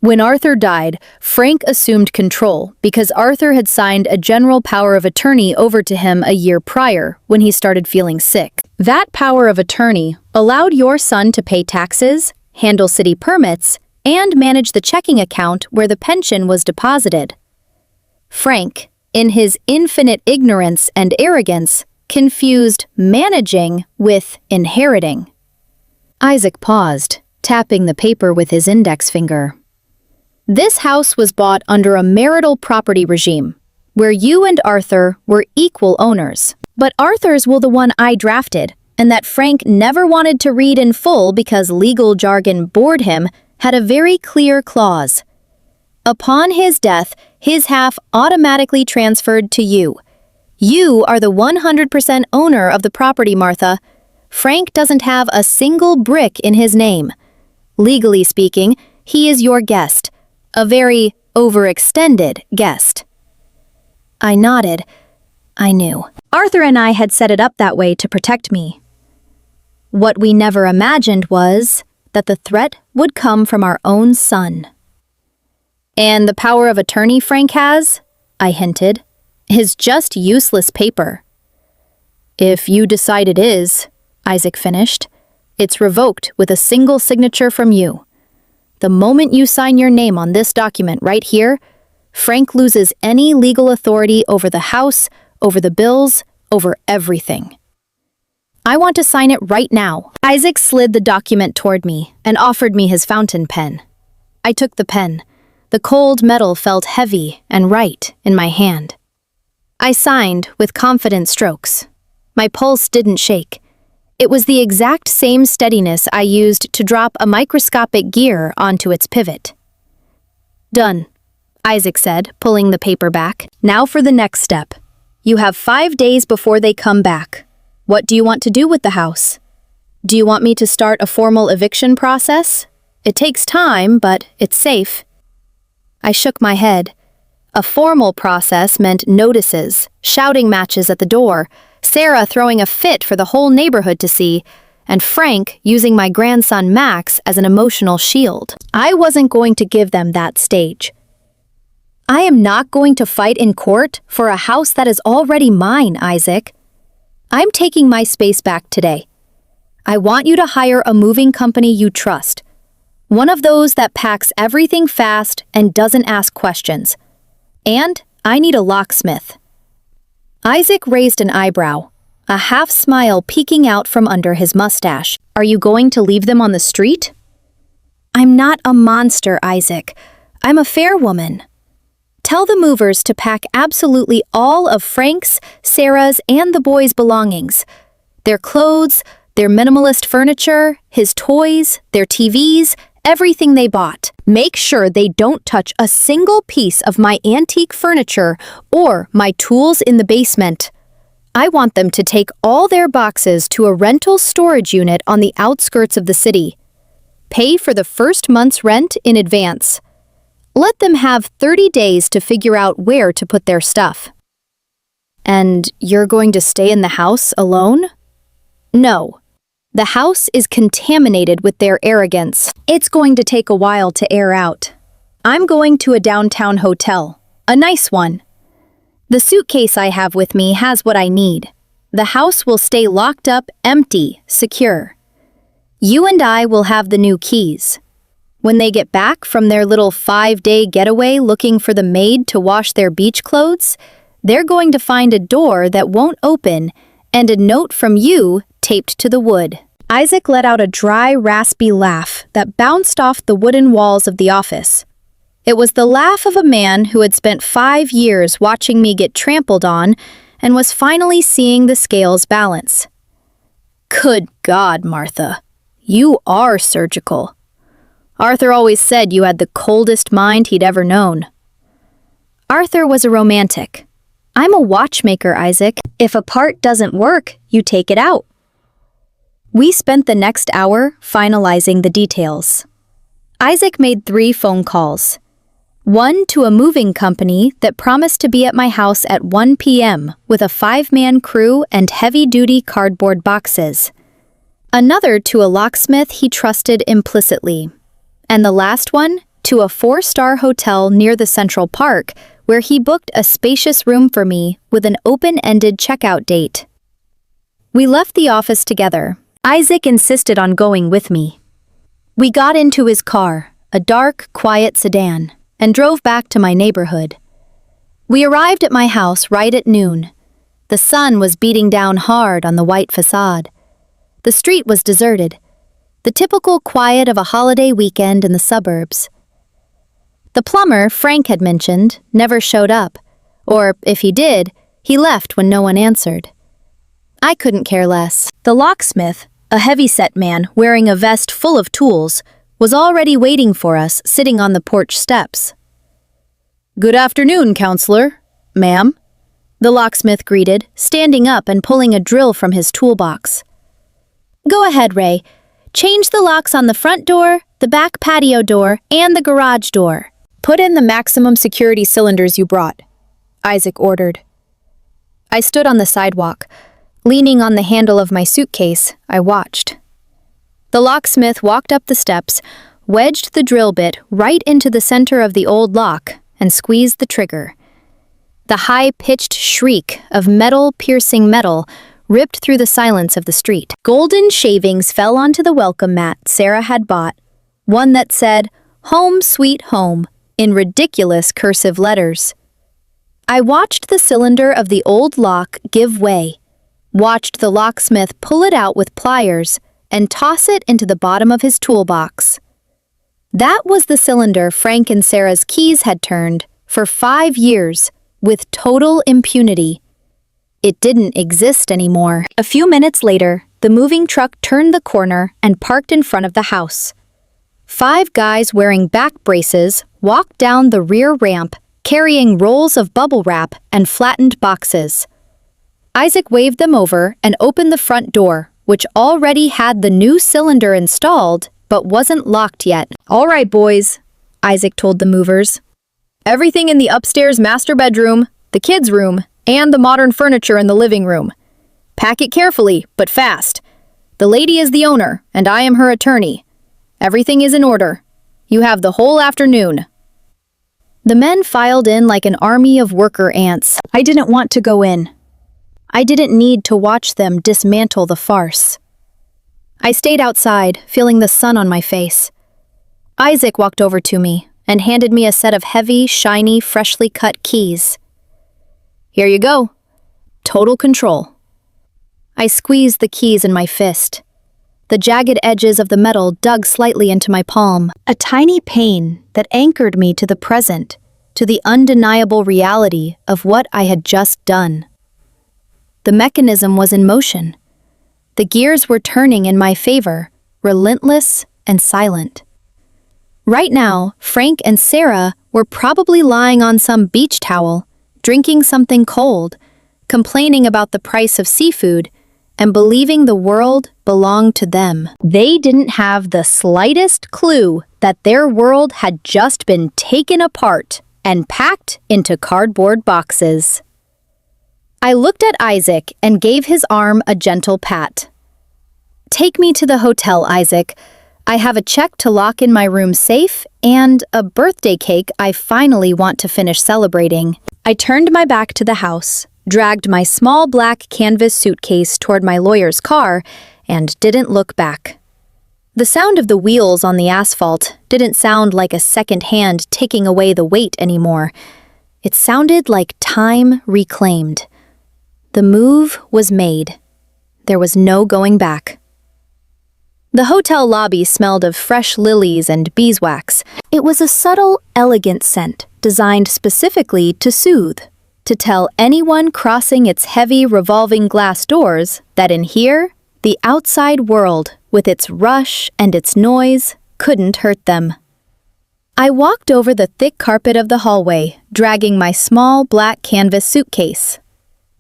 When Arthur died, Frank assumed control because Arthur had signed a general power of attorney over to him a year prior when he started feeling sick. That power of attorney allowed your son to pay taxes, handle city permits, and manage the checking account where the pension was deposited. Frank, in his infinite ignorance and arrogance, confused managing with inheriting. Isaac paused, tapping the paper with his index finger. This house was bought under a marital property regime, where you and Arthur were equal owners. But Arthur's was the one I drafted, and that Frank never wanted to read in full because legal jargon bored him, had a very clear clause. Upon his death, his half automatically transferred to you. You are the 100% owner of the property, Martha. Frank doesn't have a single brick in his name. Legally speaking, he is your guest. A very overextended guest. I nodded. I knew. Arthur and I had set it up that way to protect me. What we never imagined was that the threat would come from our own son. "And the power of attorney Frank has?" I hinted. is just useless paper. If you decide it is, Isaac finished, it's revoked with a single signature from you. The moment you sign your name on this document right here, Frank loses any legal authority over the house, over the bills, over everything. I want to sign it right now. Isaac slid the document toward me and offered me his fountain pen. I took the pen. The cold metal felt heavy and right in my hand. I signed with confident strokes. My pulse didn't shake. It was the exact same steadiness I used to drop a microscopic gear onto its pivot. Done, Isaac said, pulling the paper back. Now for the next step. You have 5 days before they come back. What do you want to do with the house? Do you want me to start a formal eviction process? It takes time, but it's safe. I shook my head. A formal process meant notices, shouting matches at the door, Sarah throwing a fit for the whole neighborhood to see, and Frank using my grandson Max as an emotional shield. I wasn't going to give them that stage. I am not going to fight in court for a house that is already mine, Isaac. I'm taking my space back today. I want you to hire a moving company you trust. One of those that packs everything fast and doesn't ask questions. And I need a locksmith. Isaac raised an eyebrow, a half smile peeking out from under his mustache. Are you going to leave them on the street? I'm not a monster, Isaac. I'm a fair woman. Tell the movers to pack absolutely all of Frank's, Sarah's, and the boys' belongings. Their clothes, their minimalist furniture, his toys, their TVs, everything they bought. Make sure they don't touch a single piece of my antique furniture or my tools in the basement. I want them to take all their boxes to a rental storage unit on the outskirts of the city. Pay for the first month's rent in advance. Let them have 30 days to figure out where to put their stuff. And you're going to stay in the house alone? No. The house is contaminated with their arrogance. It's going to take a while to air out. I'm going to a downtown hotel, a nice one. The suitcase I have with me has what I need. The house will stay locked up, empty, secure. You and I will have the new keys. When they get back from their little 5-day getaway looking for the maid to wash their beach clothes, they're going to find a door that won't open and a note from you taped to the wood. Isaac let out a dry, raspy laugh that bounced off the wooden walls of the office. It was the laugh of a man who had spent 5 years watching me get trampled on and was finally seeing the scales balance. Good God, Martha. You are surgical. Arthur always said you had the coldest mind he'd ever known. Arthur was a romantic. I'm a watchmaker, Isaac. If a part doesn't work, you take it out. We spent the next hour finalizing the details. Isaac made 3 phone calls. One to a moving company that promised to be at my house at 1 p.m. with a 5-man crew and heavy-duty cardboard boxes. Another to a locksmith he trusted implicitly. And the last one to a 4-star hotel near the Central Park where he booked a spacious room for me with an open-ended checkout date. We left the office together. Isaac insisted on going with me. We got into his car, a dark, quiet sedan, and drove back to my neighborhood. We arrived at my house right at noon. The sun was beating down hard on the white facade. The street was deserted, the typical quiet of a holiday weekend in the suburbs. The plumber Frank had mentioned never showed up, or if he did, he left when no one answered. I couldn't care less. The locksmith, a heavy-set man wearing a vest full of tools, was already waiting for us sitting on the porch steps. "Good afternoon, counselor. Ma'am," the locksmith greeted, standing up and pulling a drill from his toolbox. "Go ahead, Ray. Change the locks on the front door, the back patio door, and the garage door. Put in the maximum security cylinders you brought," Isaac ordered. I stood on the sidewalk. Leaning on the handle of my suitcase, I watched. The locksmith walked up the steps, wedged the drill bit right into the center of the old lock, and squeezed the trigger. The high-pitched shriek of metal piercing metal ripped through the silence of the street. Golden shavings fell onto the welcome mat Sarah had bought, one that said, "Home Sweet Home," in ridiculous cursive letters. I watched the cylinder of the old lock give way, watched the locksmith pull it out with pliers and toss it into the bottom of his toolbox. That was the cylinder Frank and Sarah's keys had turned for 5 years with total impunity. It didn't exist anymore. A few minutes later, the moving truck turned the corner and parked in front of the house. 5 guys wearing back braces walked down the rear ramp carrying rolls of bubble wrap and flattened boxes. Isaac waved them over and opened the front door, which already had the new cylinder installed but wasn't locked yet. "All right, boys," Isaac told the movers. "Everything in the upstairs master bedroom, the kids' room, and the modern furniture in the living room. Pack it carefully, but fast. The lady is the owner, and I am her attorney. Everything is in order. You have the whole afternoon." The men filed in like an army of worker ants. I didn't want to go in. I didn't need to watch them dismantle the farce. I stayed outside, feeling the sun on my face. Isaac walked over to me and handed me a set of heavy, shiny, freshly cut keys. "Here you go. Total control." I squeezed the keys in my fist. The jagged edges of the metal dug slightly into my palm, a tiny pain that anchored me to the present, to the undeniable reality of what I had just done. The mechanism was in motion. The gears were turning in my favor, relentless and silent. Right now, Frank and Sarah were probably lying on some beach towel, drinking something cold, complaining about the price of seafood, and believing the world belonged to them. They didn't have the slightest clue that their world had just been taken apart and packed into cardboard boxes. I looked at Isaac and gave his arm a gentle pat. "Take me to the hotel, Isaac. I have a check to lock in my room safe and a birthday cake I finally want to finish celebrating." I turned my back to the house, dragged my small black canvas suitcase toward my lawyer's car, and didn't look back. The sound of the wheels on the asphalt didn't sound like a second hand taking away the weight anymore. It sounded like time reclaimed. The move was made. There was no going back. The hotel lobby smelled of fresh lilies and beeswax. It was a subtle, elegant scent designed specifically to soothe, to tell anyone crossing its heavy revolving glass doors that in here, the outside world, with its rush and its noise, couldn't hurt them. I walked over the thick carpet of the hallway, dragging my small black canvas suitcase.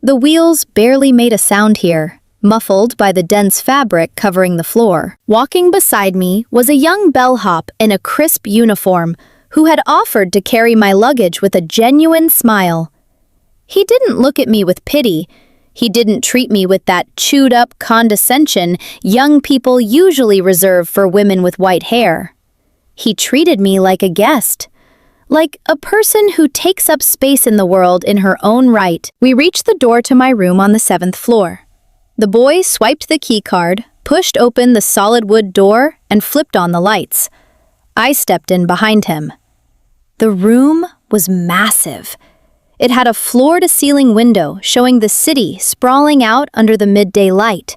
The wheels barely made a sound here, muffled by the dense fabric covering the floor. Walking beside me was a young bellhop in a crisp uniform who had offered to carry my luggage with a genuine smile. He didn't look at me with pity. He didn't treat me with that chewed-up condescension young people usually reserve for women with white hair. He treated me like a guest, like a person who takes up space in the world in her own right. We reached the door to my room on the 7th floor. The boy swiped the key card, pushed open the solid wood door, and flipped on the lights. I stepped in behind him. The room was massive. It had a floor-to-ceiling window showing the city sprawling out under the midday light,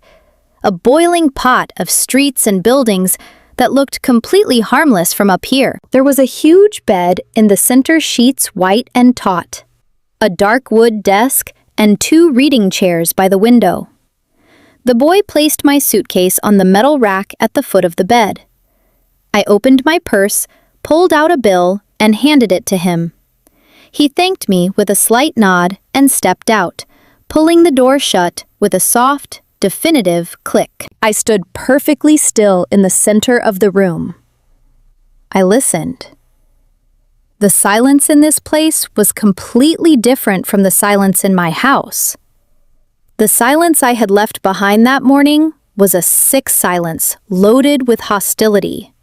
a boiling pot of streets and buildings that looked completely harmless from up here. There was a huge bed in the center sheets white and taut, a dark wood desk, and 2 reading chairs by the window. The boy placed my suitcase on the metal rack at the foot of the bed. I opened my purse, pulled out a bill, and handed it to him. He thanked me with a slight nod and stepped out, pulling the door shut with a soft, definitive click. I stood perfectly still in the center of the room. I listened. The silence in this place was completely different from the silence in my house. The silence I had left behind that morning was a sick silence loaded with hostility.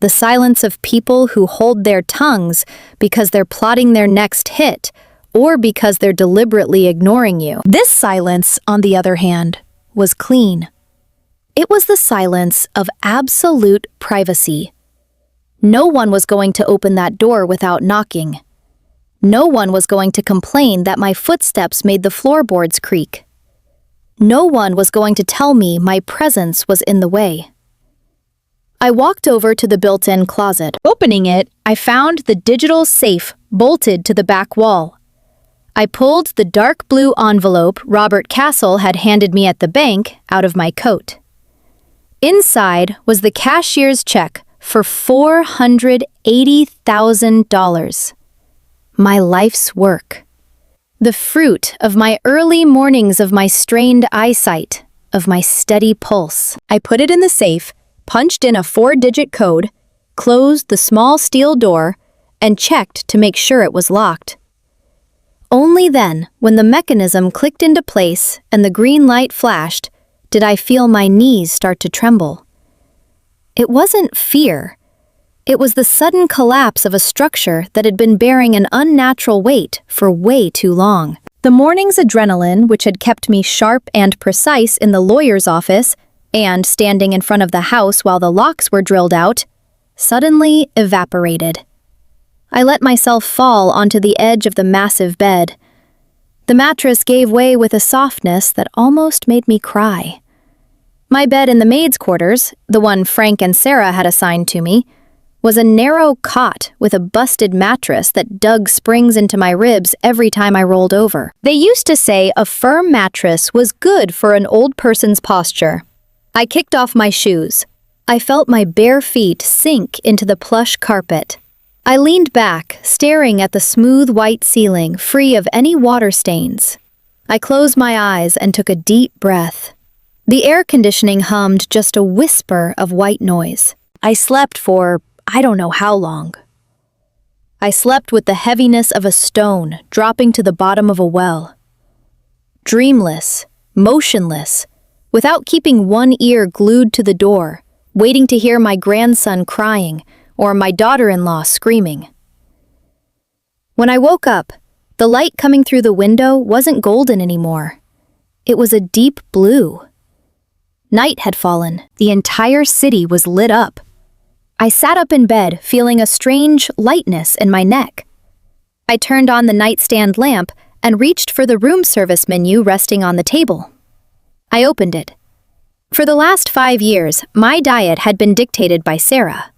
The silence of people who hold their tongues because they're plotting their next hit or because they're deliberately ignoring you. This silence, on the other hand, was clean. It was the silence of absolute privacy. No one was going to open that door without knocking. No one was going to complain that my footsteps made the floorboards creak. No one was going to tell me my presence was in the way. I walked over to the built-in closet. Opening it, I found the digital safe bolted to the back wall. I pulled the dark blue envelope Robert Castle had handed me at the bank out of my coat. Inside was the cashier's check for $480,000. My life's work. The fruit of my early mornings, of my strained eyesight, of my steady pulse. I put it in the safe, punched in a 4-digit code, closed the small steel door, and checked to make sure it was locked. Only then, when the mechanism clicked into place and the green light flashed, did I feel my knees start to tremble. It wasn't fear. It was the sudden collapse of a structure that had been bearing an unnatural weight for way too long. The morning's adrenaline, which had kept me sharp and precise in the lawyer's office and standing in front of the house while the locks were drilled out, suddenly evaporated. I let myself fall onto the edge of the massive bed. The mattress gave way with a softness that almost made me cry. My bed in the maid's quarters, the one Frank and Sarah had assigned to me, was a narrow cot with a busted mattress that dug springs into my ribs every time I rolled over. They used to say a firm mattress was good for an old person's posture. I kicked off my shoes. I felt my bare feet sink into the plush carpet. I leaned back, staring at the smooth white ceiling, free of any water stains. I closed my eyes and took a deep breath. The air conditioning hummed just a whisper of white noise. I slept for I don't know how long. I slept with the heaviness of a stone dropping to the bottom of a well. Dreamless, motionless, without keeping one ear glued to the door, waiting to hear my grandson crying or my daughter-in-law screaming. When I woke up, the light coming through the window wasn't golden anymore. It was a deep blue. Night had fallen. The entire city was lit up. I sat up in bed, feeling a strange lightness in my neck. I turned on the nightstand lamp and reached for the room service menu resting on the table. I opened it. For the last 5 years, my diet had been dictated by Sarah.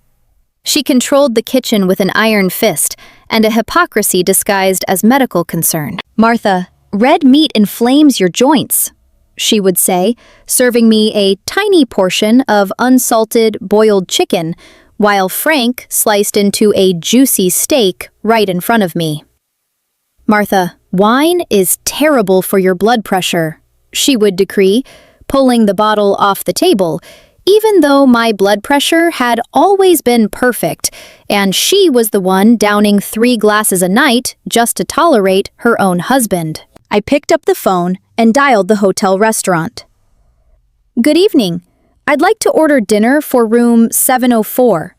She controlled the kitchen with an iron fist and a hypocrisy disguised as medical concern. "Martha, red meat inflames your joints," she would say, serving me a tiny portion of unsalted boiled chicken, while Frank sliced into a juicy steak right in front of me. "Martha, wine is terrible for your blood pressure," she would decree, pulling the bottle off the table, even though my blood pressure had always been perfect, and she was the one downing 3 glasses a night just to tolerate her own husband. I picked up the phone and dialed the hotel restaurant. "Good evening. I'd like to order dinner for room 704,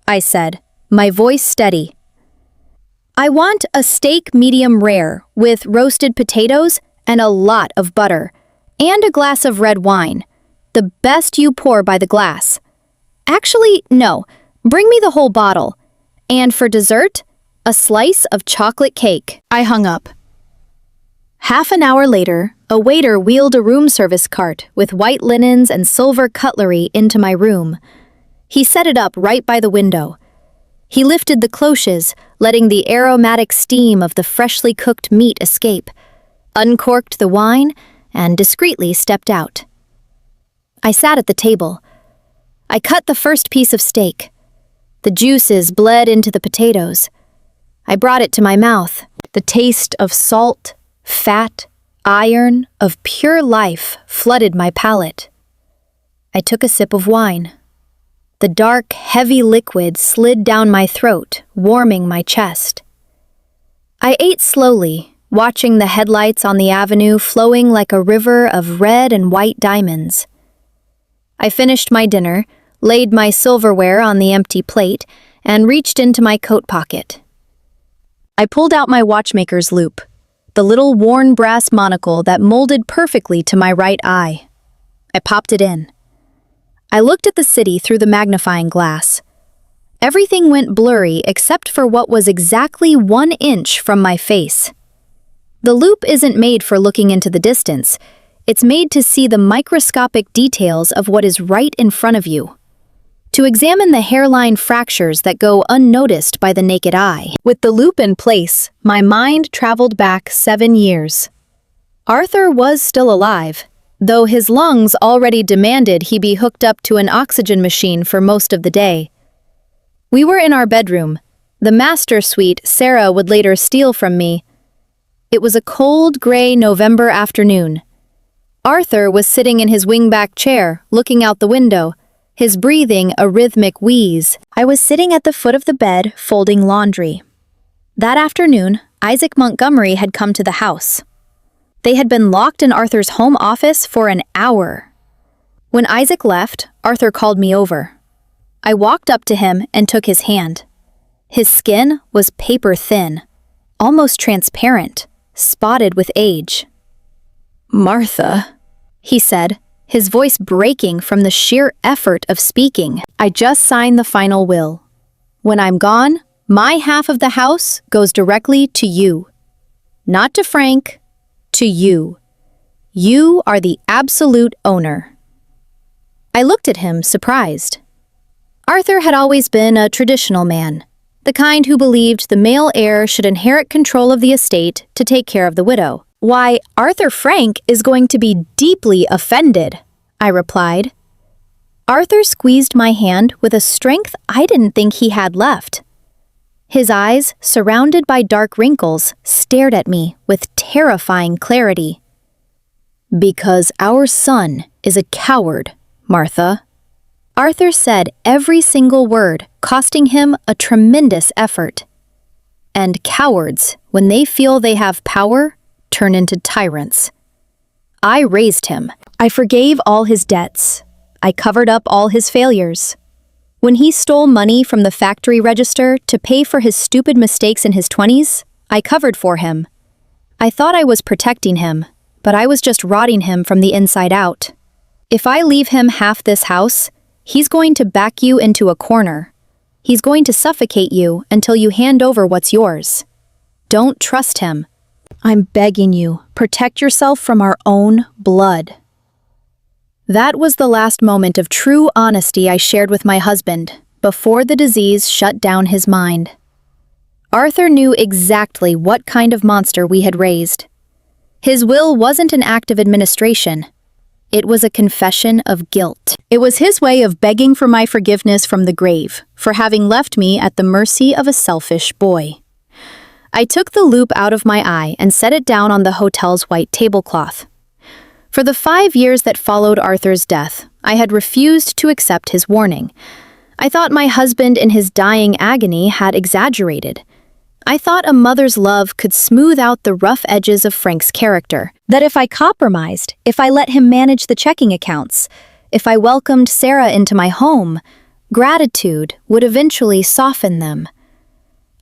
I said, my voice steady. "I want a steak medium rare with roasted potatoes and a lot of butter, and a glass of red wine. The best you pour by the glass. Actually, no, bring me the whole bottle. And for dessert, a slice of chocolate cake." I hung up. Half an hour later, a waiter wheeled a room service cart with white linens and silver cutlery into my room. He set it up right by the window. He lifted the cloches, letting the aromatic steam of the freshly cooked meat escape, uncorked the wine, and discreetly stepped out. I sat at the table. I cut the first piece of steak. The juices bled into the potatoes. I brought it to my mouth. The taste of salt, fat, iron, of pure life flooded my palate. I took a sip of wine. The dark, heavy liquid slid down my throat, warming my chest. I ate slowly, watching the headlights on the avenue flowing like a river of red and white diamonds. I finished my dinner, laid my silverware on the empty plate, and reached into my coat pocket. I pulled out my watchmaker's loop, the little worn brass monocle that molded perfectly to my right eye. I popped it in. I looked at the city through the magnifying glass. Everything went blurry except for what was exactly 1 inch from my face. The loop isn't made for looking into the distance. It's made to see the microscopic details of what is right in front of you. To examine the hairline fractures that go unnoticed by the naked eye. With the loop in place, my mind traveled back 7 years. Arthur was still alive, though his lungs already demanded he be hooked up to an oxygen machine for most of the day. We were in our bedroom, the master suite Sarah would later steal from me. It was a cold, gray November afternoon. Arthur was sitting in his wingback chair, looking out the window, his breathing a rhythmic wheeze. I was sitting at the foot of the bed, folding laundry. That afternoon, Isaac Montgomery had come to the house. They had been locked in Arthur's home office for an hour. When Isaac left, Arthur called me over. I walked up to him and took his hand. His skin was paper thin, almost transparent, spotted with age. "Martha," he said, his voice breaking from the sheer effort of speaking. "I just signed the final will. When I'm gone, my half of the house goes directly to you. Not to Frank, to you. You are the absolute owner." I looked at him, surprised. Arthur had always been a traditional man, the kind who believed the male heir should inherit control of the estate to take care of the widow. "Why, Arthur Frank is going to be deeply offended," I replied. Arthur squeezed my hand with a strength I didn't think he had left. His eyes, surrounded by dark wrinkles, stared at me with terrifying clarity. "Because our son is a coward, Martha." Arthur said every single word, costing him a tremendous effort. And cowards, when they feel they have power, turn into tyrants. I raised him. I forgave all his debts. I covered up all his failures. When he stole money from the factory register to pay for his stupid mistakes in his 20s, I covered for him. I thought I was protecting him, but I was just rotting him from the inside out. If I leave him half this house, he's going to back you into a corner. He's going to suffocate you until you hand over what's yours. Don't trust him. I'm begging you, protect yourself from our own blood. That was the last moment of true honesty I shared with my husband, before the disease shut down his mind. Arthur knew exactly what kind of monster we had raised. His will wasn't an act of administration. It was a confession of guilt. It was his way of begging for my forgiveness from the grave, for having left me at the mercy of a selfish boy. I took the loop out of my eye and set it down on the hotel's white tablecloth. For the 5 years that followed Arthur's death, I had refused to accept his warning. I thought my husband in his dying agony had exaggerated. I thought a mother's love could smooth out the rough edges of Frank's character. That if I compromised, if I let him manage the checking accounts, if I welcomed Sarah into my home, gratitude would eventually soften them.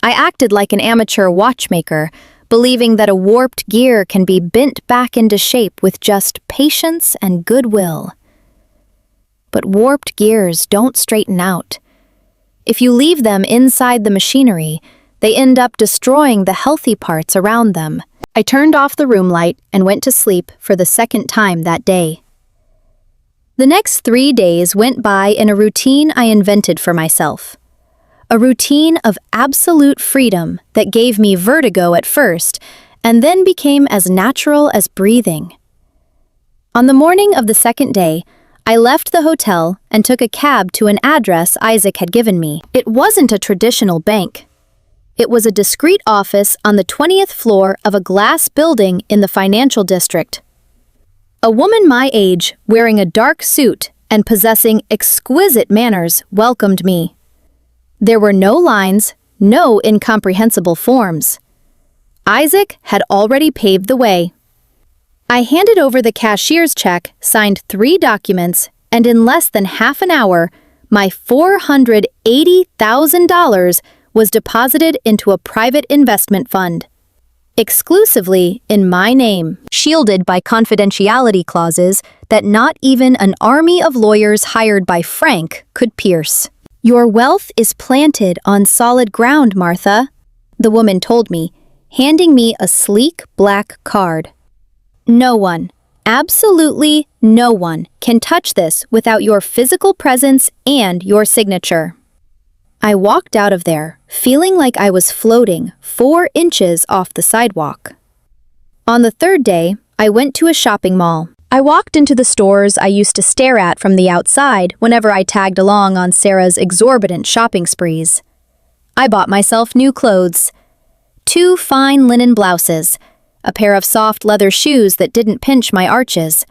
I acted like an amateur watchmaker, believing that a warped gear can be bent back into shape with just patience and goodwill. But warped gears don't straighten out. If you leave them inside the machinery, they end up destroying the healthy parts around them. I turned off the room light and went to sleep for the second time that day. The next 3 days went by in a routine I invented for myself. A routine of absolute freedom that gave me vertigo at first and then became as natural as breathing. On the morning of the second day, I left the hotel and took a cab to an address Isaac had given me. It wasn't a traditional bank. It was a discreet office on the 20th floor of a glass building in the financial district. A woman my age, wearing a dark suit and possessing exquisite manners, welcomed me. There were no lines, no incomprehensible forms. Isaac had already paved the way. I handed over the cashier's check, signed 3 documents, and in less than half an hour, my $480,000 was deposited into a private investment fund. exclusively in my name, shielded by confidentiality clauses that not even an army of lawyers hired by Frank could pierce. Your wealth is planted on solid ground, Martha, the woman told me, handing me a sleek black card. No one, absolutely no one, can touch this without your physical presence and your signature. I walked out of there, feeling like I was floating 4 inches off the sidewalk. On the third day, I went to a shopping mall. I walked into the stores I used to stare at from the outside whenever I tagged along on Sarah's exorbitant shopping sprees. I bought myself new clothes. 2 fine linen blouses, a pair of soft leather shoes that didn't pinch my arches,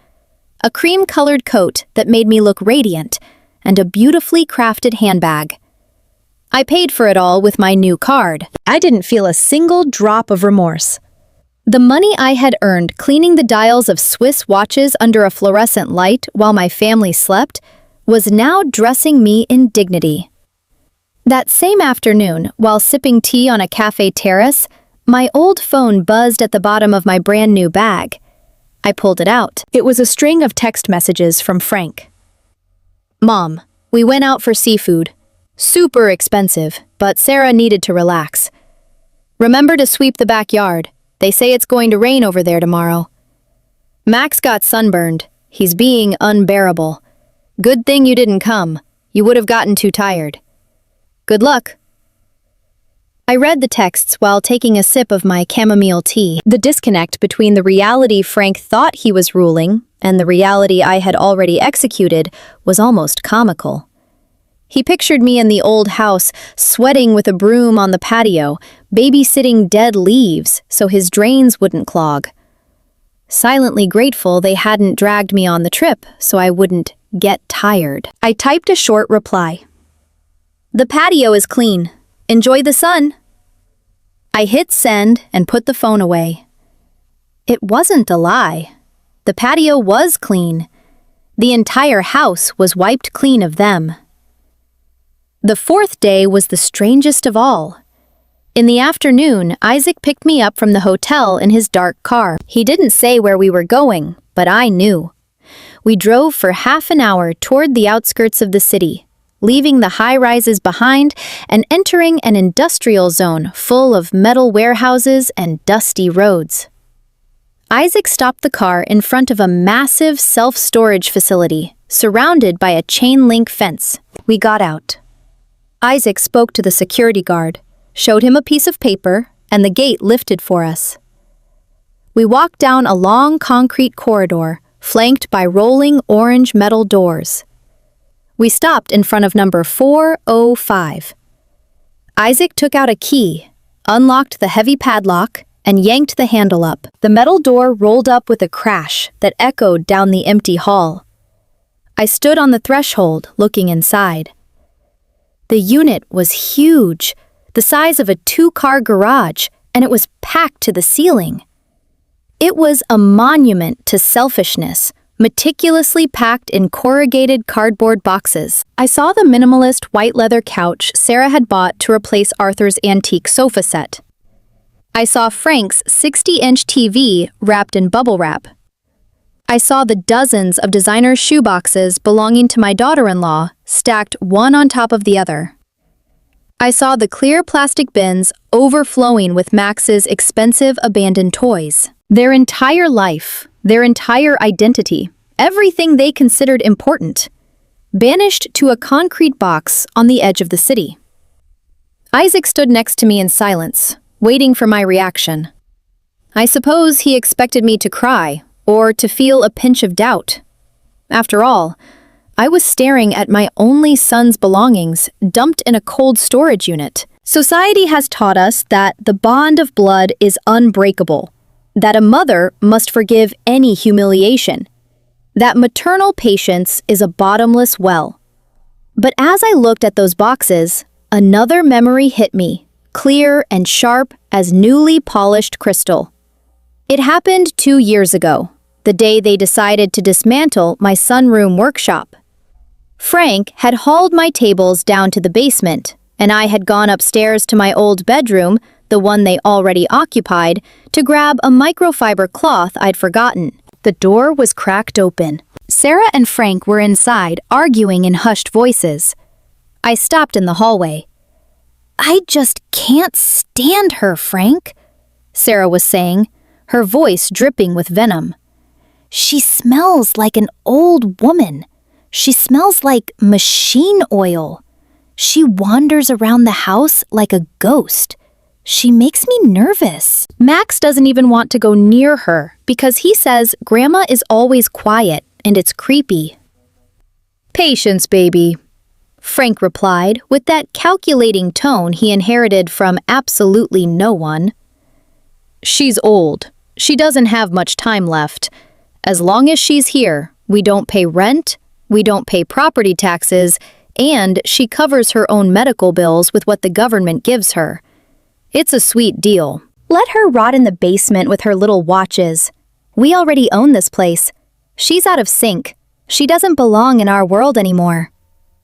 a cream-colored coat that made me look radiant, and a beautifully crafted handbag. I paid for it all with my new card. I didn't feel a single drop of remorse. The money I had earned cleaning the dials of Swiss watches under a fluorescent light while my family slept was now dressing me in dignity. That same afternoon, while sipping tea on a cafe terrace, my old phone buzzed at the bottom of my brand new bag. I pulled it out. It was a string of text messages from Frank. Mom, we went out for seafood. Super expensive, but Sarah needed to relax. Remember to sweep the backyard. They say it's going to rain over there tomorrow. Max got sunburned. He's being unbearable. Good thing you didn't come. You would have gotten too tired. Good luck. I read the texts while taking a sip of my chamomile tea. The disconnect between the reality Frank thought he was ruling and the reality I had already executed was almost comical. He pictured me in the old house, sweating with a broom on the patio, babysitting dead leaves so his drains wouldn't clog. Silently grateful they hadn't dragged me on the trip so I wouldn't get tired. I typed a short reply. The patio is clean. Enjoy the sun. I hit send and put the phone away. It wasn't a lie. The patio was clean. The entire house was wiped clean of them. The 4th day was the strangest of all. In the afternoon, Isaac picked me up from the hotel in his dark car. He didn't say where we were going, but I knew. We drove for half an hour toward the outskirts of the city, leaving the high-rises behind and entering an industrial zone full of metal warehouses and dusty roads. Isaac stopped the car in front of a massive self-storage facility, surrounded by a chain-link fence. We got out. Isaac spoke to the security guard, showed him a piece of paper, and the gate lifted for us. We walked down a long concrete corridor, flanked by rolling orange metal doors. We stopped in front of number 405. Isaac took out a key, unlocked the heavy padlock, and yanked the handle up. The metal door rolled up with a crash that echoed down the empty hall. I stood on the threshold, looking inside. The unit was huge, the size of a 2-car garage, and it was packed to the ceiling. It was a monument to selfishness, meticulously packed in corrugated cardboard boxes. I saw the minimalist white leather couch Sarah had bought to replace Arthur's antique sofa set. I saw Frank's 60-inch TV wrapped in bubble wrap. I saw the dozens of designer shoeboxes belonging to my daughter-in-law stacked one on top of the other. I saw the clear plastic bins overflowing with Max's expensive abandoned toys. Their entire life, their entire identity, everything they considered important, banished to a concrete box on the edge of the city. Isaac stood next to me in silence, waiting for my reaction. I suppose he expected me to cry or to feel a pinch of doubt. After all, I was staring at my only son's belongings dumped in a cold storage unit. Society has taught us that the bond of blood is unbreakable, that a mother must forgive any humiliation, that maternal patience is a bottomless well. But as I looked at those boxes, another memory hit me, clear and sharp as newly polished crystal. It happened 2 years ago, the day they decided to dismantle my sunroom workshop. Frank had hauled my tables down to the basement, and I had gone upstairs to my old bedroom, the one they already occupied, to grab a microfiber cloth I'd forgotten. The door was cracked open. Sarah and Frank were inside, arguing in hushed voices. I stopped in the hallway. "I just can't stand her, Frank," Sarah was saying, her voice dripping with venom. "She smells like an old woman. She smells like machine oil. She wanders around the house like a ghost. She makes me nervous." Max doesn't even want to go near her because he says Grandma is always quiet and it's creepy. "Patience, baby," Frank replied with that calculating tone he inherited from absolutely no one. "She's old. She doesn't have much time left. As long as she's here, we don't pay rent, we don't pay property taxes, and she covers her own medical bills with what the government gives her. It's a sweet deal. Let her rot in the basement with her little watches. We already own this place. She's out of sync. She doesn't belong in our world anymore."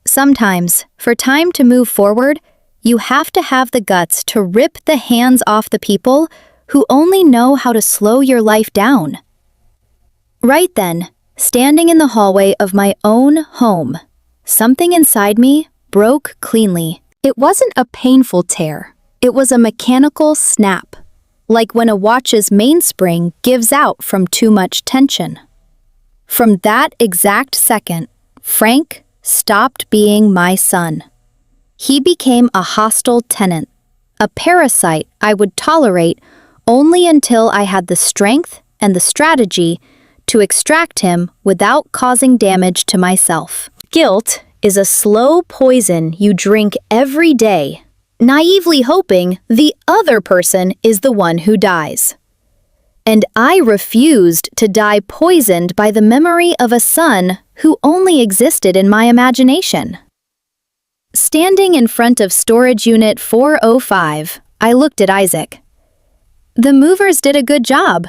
Sometimes, for time to move forward, you have to have the guts to rip the hands off the people who only know how to slow your life down. Right then, standing in the hallway of my own home, something inside me broke cleanly. It wasn't a painful tear. It was a mechanical snap, like when a watch's mainspring gives out from too much tension. From that exact second, Frank stopped being my son. He became a hostile tenant, a parasite I would tolerate only until I had the strength and the strategy to extract him without causing damage to myself. Guilt is a slow poison you drink every day, naively hoping the other person is the one who dies. And I refused to die poisoned by the memory of a son who only existed in my imagination. Standing in front of storage unit 405, I looked at Isaac. "The movers did a good job,"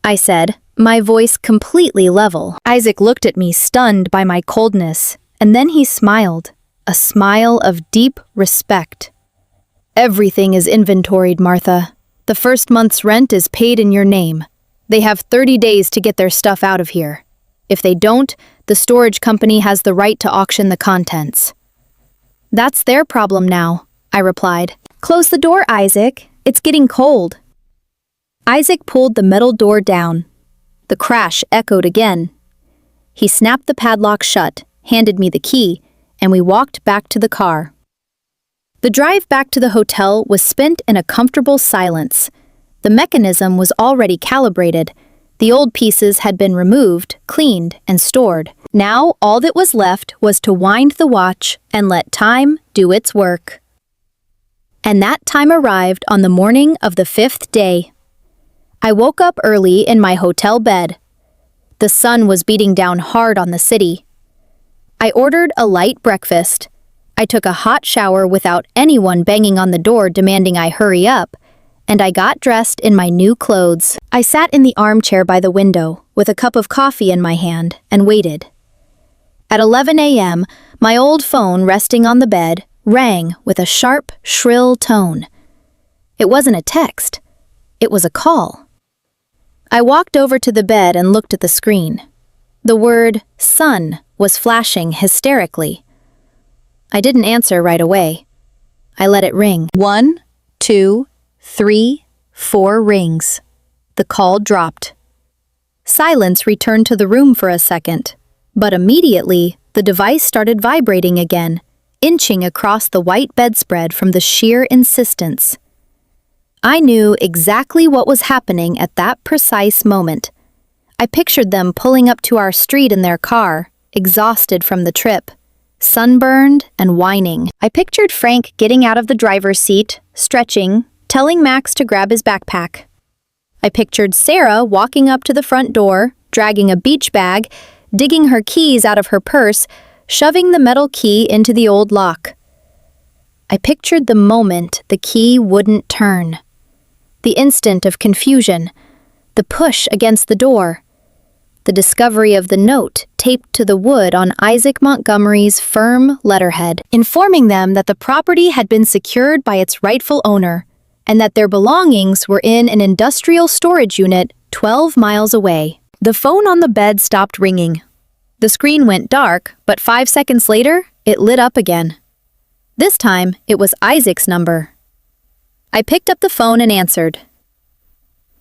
I said, my voice completely level. Isaac looked at me, stunned by my coldness, and then he smiled, a smile of deep respect. "Everything is inventoried, Martha. The first month's rent is paid in your name. They have 30 days to get their stuff out of here. If they don't, the storage company has the right to auction the contents." "That's their problem now," I replied. "Close the door, Isaac. It's getting cold." Isaac pulled the metal door down. The crash echoed again. He snapped the padlock shut, handed me the key, and we walked back to the car. The drive back to the hotel was spent in a comfortable silence. The mechanism was already calibrated. The old pieces had been removed, cleaned, and stored. Now all that was left was to wind the watch and let time do its work. And that time arrived on the morning of the 5th day. I woke up early in my hotel bed. The sun was beating down hard on the city. I ordered a light breakfast. I took a hot shower without anyone banging on the door demanding I hurry up, and I got dressed in my new clothes. I sat in the armchair by the window with a cup of coffee in my hand and waited. At 11 a.m., my old phone resting on the bed rang with a sharp, shrill tone. It wasn't a text. It was a call. I walked over to the bed and looked at the screen. The word "son" was flashing hysterically. I didn't answer right away. I let it ring. 1, 2, 3, 4 rings. The call dropped. Silence returned to the room for a second, but immediately the device started vibrating again, inching across the white bedspread from the sheer insistence. I knew exactly what was happening at that precise moment. I pictured them pulling up to our street in their car, exhausted from the trip, sunburned and whining. I pictured Frank getting out of the driver's seat, stretching, telling Max to grab his backpack. I pictured Sarah walking up to the front door, dragging a beach bag, digging her keys out of her purse, shoving the metal key into the old lock. I pictured the moment the key wouldn't turn. The instant of confusion, the push against the door, the discovery of the note taped to the wood on Isaac Montgomery's firm letterhead, informing them that the property had been secured by its rightful owner, and that their belongings were in an industrial storage unit 12 miles away. The phone on the bed stopped ringing. The screen went dark, but 5 seconds later, it lit up again. This time, it was Isaac's number. I picked up the phone and answered.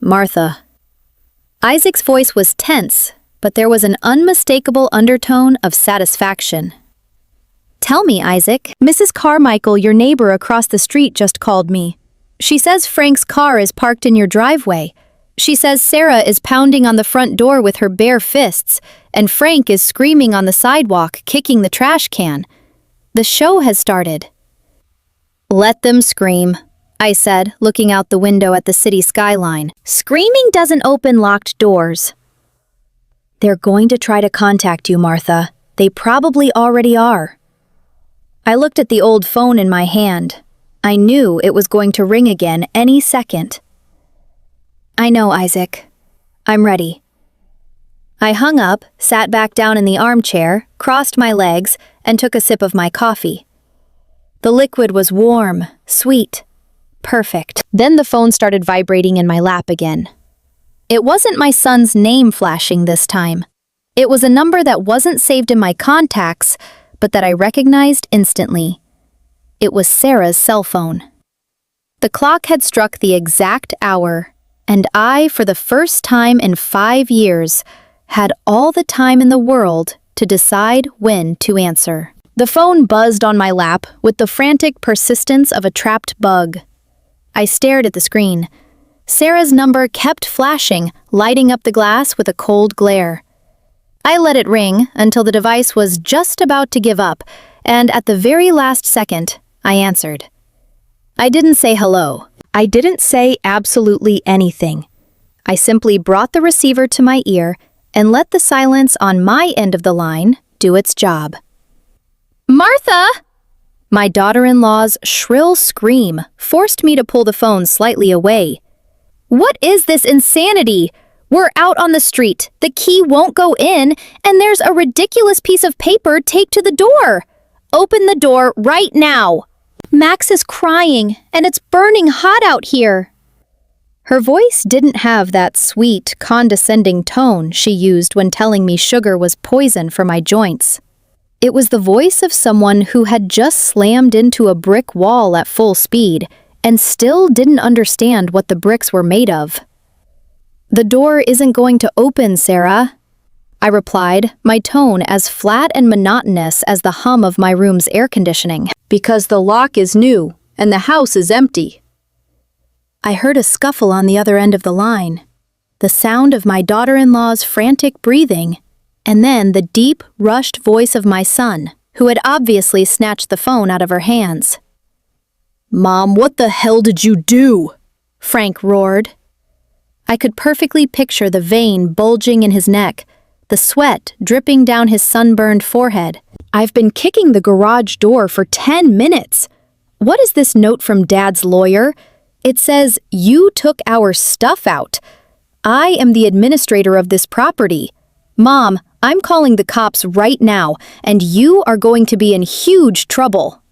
Martha. Isaac's voice was tense, but there was an unmistakable undertone of satisfaction. Tell me, Isaac, Mrs. Carmichael, your neighbor across the street, just called me. She says Frank's car is parked in your driveway. She says Sarah is pounding on the front door with her bare fists, and Frank is screaming on the sidewalk, kicking the trash can. The show has started. Let them scream, I said, looking out the window at the city skyline. Screaming doesn't open locked doors. They're going to try to contact you, Martha. They probably already are. I looked at the old phone in my hand. I knew it was going to ring again any second. I know, Isaac. I'm ready. I hung up, sat back down in the armchair, crossed my legs, and took a sip of my coffee. The liquid was warm, sweet, perfect. Then the phone started vibrating in my lap again. It wasn't my son's name flashing this time. It was a number that wasn't saved in my contacts, but that I recognized instantly. It was Sarah's cell phone. The clock had struck the exact hour, and I, for the first time in 5 years, had all the time in the world to decide when to answer. The phone buzzed on my lap with the frantic persistence of a trapped bug. I stared at the screen. Sarah's number kept flashing, lighting up the glass with a cold glare. I let it ring until the device was just about to give up, and at the very last second, I answered. I didn't say hello. I didn't say absolutely anything. I simply brought the receiver to my ear and let the silence on my end of the line do its job. Martha! My daughter-in-law's shrill scream forced me to pull the phone slightly away. What is this insanity? We're out on the street, the key won't go in, and there's a ridiculous piece of paper taped to the door. Open the door right now. Max is crying, and it's burning hot out here. Her voice didn't have that sweet, condescending tone she used when telling me sugar was poison for my joints. It was the voice of someone who had just slammed into a brick wall at full speed and still didn't understand what the bricks were made of. The door isn't going to open, Sarah, I replied, my tone as flat and monotonous as the hum of my room's air conditioning. Because the lock is new and the house is empty. I heard a scuffle on the other end of the line, the sound of my daughter-in-law's frantic breathing, and then the deep, rushed voice of my son, who had obviously snatched the phone out of her hands. Mom, what the hell did you do? Frank roared. I could perfectly picture the vein bulging in his neck, the sweat dripping down his sunburned forehead. I've been kicking the garage door for 10 minutes. What is this note from Dad's lawyer? It says, you took our stuff out. I am the administrator of this property. Mom, I'm calling the cops right now, and you are going to be in huge trouble.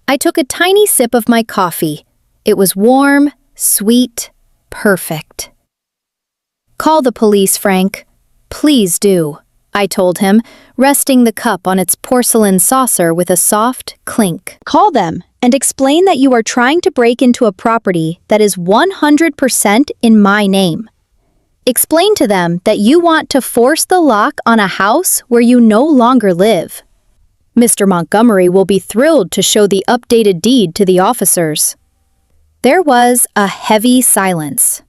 I took a tiny sip of my coffee. It was warm, sweet, perfect. Call the police, Frank. Please do, I told him, resting the cup on its porcelain saucer with a soft clink. Call them and explain that you are trying to break into a property that is 100% in my name. Explain to them that you want to force the lock on a house where you no longer live. Mr. Montgomery will be thrilled to show the updated deed to the officers. There was a heavy silence.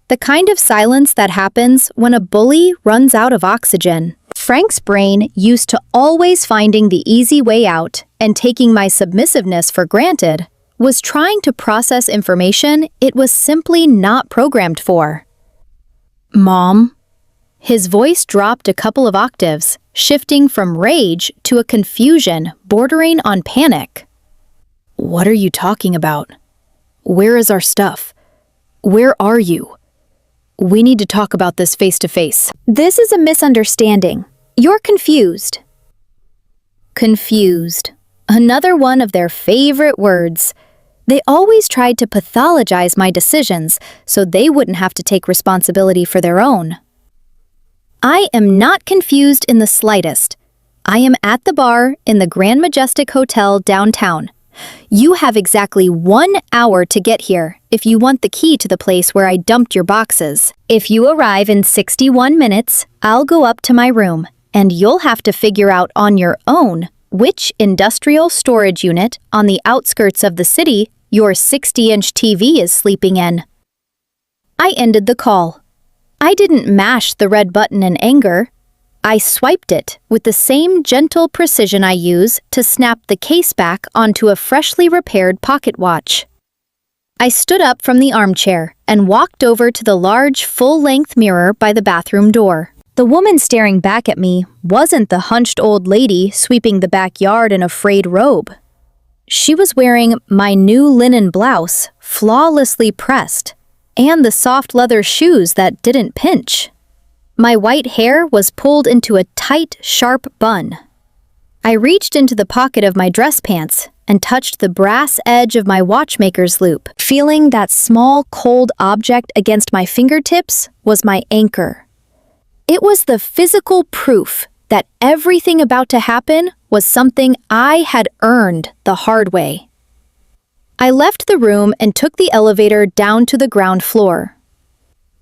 The kind of silence that happens when a bully runs out of oxygen. Frank's brain, used to always finding the easy way out and taking my submissiveness for granted, was trying to process information it was simply not programmed for. Mom? His voice dropped a couple of octaves, shifting from rage to a confusion bordering on panic. What are you talking about? Where is our stuff? Where are you? We need to talk about this face to face. This is a misunderstanding. You're confused. Confused. Another one of their favorite words. They always tried to pathologize my decisions so they wouldn't have to take responsibility for their own. I am not confused in the slightest. I am at the bar in the Grand Majestic Hotel downtown. You have exactly 1 hour to get here if you want the key to the place where I dumped your boxes. If you arrive in 61 minutes, I'll go up to my room, and you'll have to figure out on your own which industrial storage unit on the outskirts of the city your 60-inch TV is sleeping in. I ended the call. I didn't mash the red button in anger. I swiped it with the same gentle precision I use to snap the case back onto a freshly repaired pocket watch. I stood up from the armchair and walked over to the large, full-length mirror by the bathroom door. The woman staring back at me wasn't the hunched old lady sweeping the backyard in a frayed robe. She was wearing my new linen blouse, flawlessly pressed, and the soft leather shoes that didn't pinch. My white hair was pulled into a tight, sharp bun. I reached into the pocket of my dress pants and touched the brass edge of my watchmaker's loop. Feeling that small, cold object against my fingertips was my anchor. It was the physical proof that everything about to happen was something I had earned the hard way. I left the room and took the elevator down to the ground floor.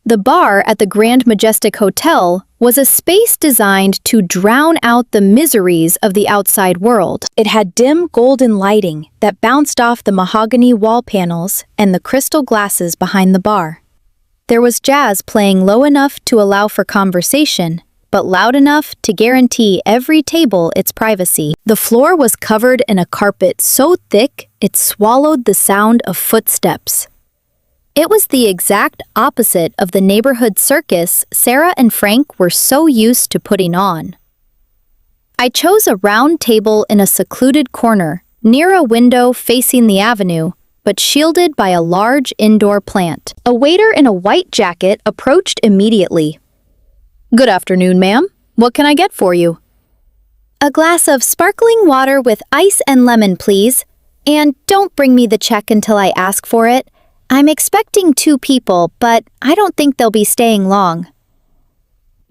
The bar at the Grand Majestic Hotel was a space designed to drown out the miseries of the outside world. It had dim golden lighting that bounced off the mahogany wall panels and the crystal glasses behind the bar. There was jazz playing low enough to allow for conversation, but loud enough to guarantee every table its privacy. The floor was covered in a carpet so thick it swallowed the sound of footsteps. It was the exact opposite of the neighborhood circus Sarah and Frank were so used to putting on. I chose a round table in a secluded corner, near a window facing the avenue, but shielded by a large indoor plant. A waiter in a white jacket approached immediately. "Good afternoon, ma'am. What can I get for you?" "A glass of sparkling water with ice and lemon, please. And don't bring me the check until I ask for it. I'm expecting 2 people, but I don't think they'll be staying long."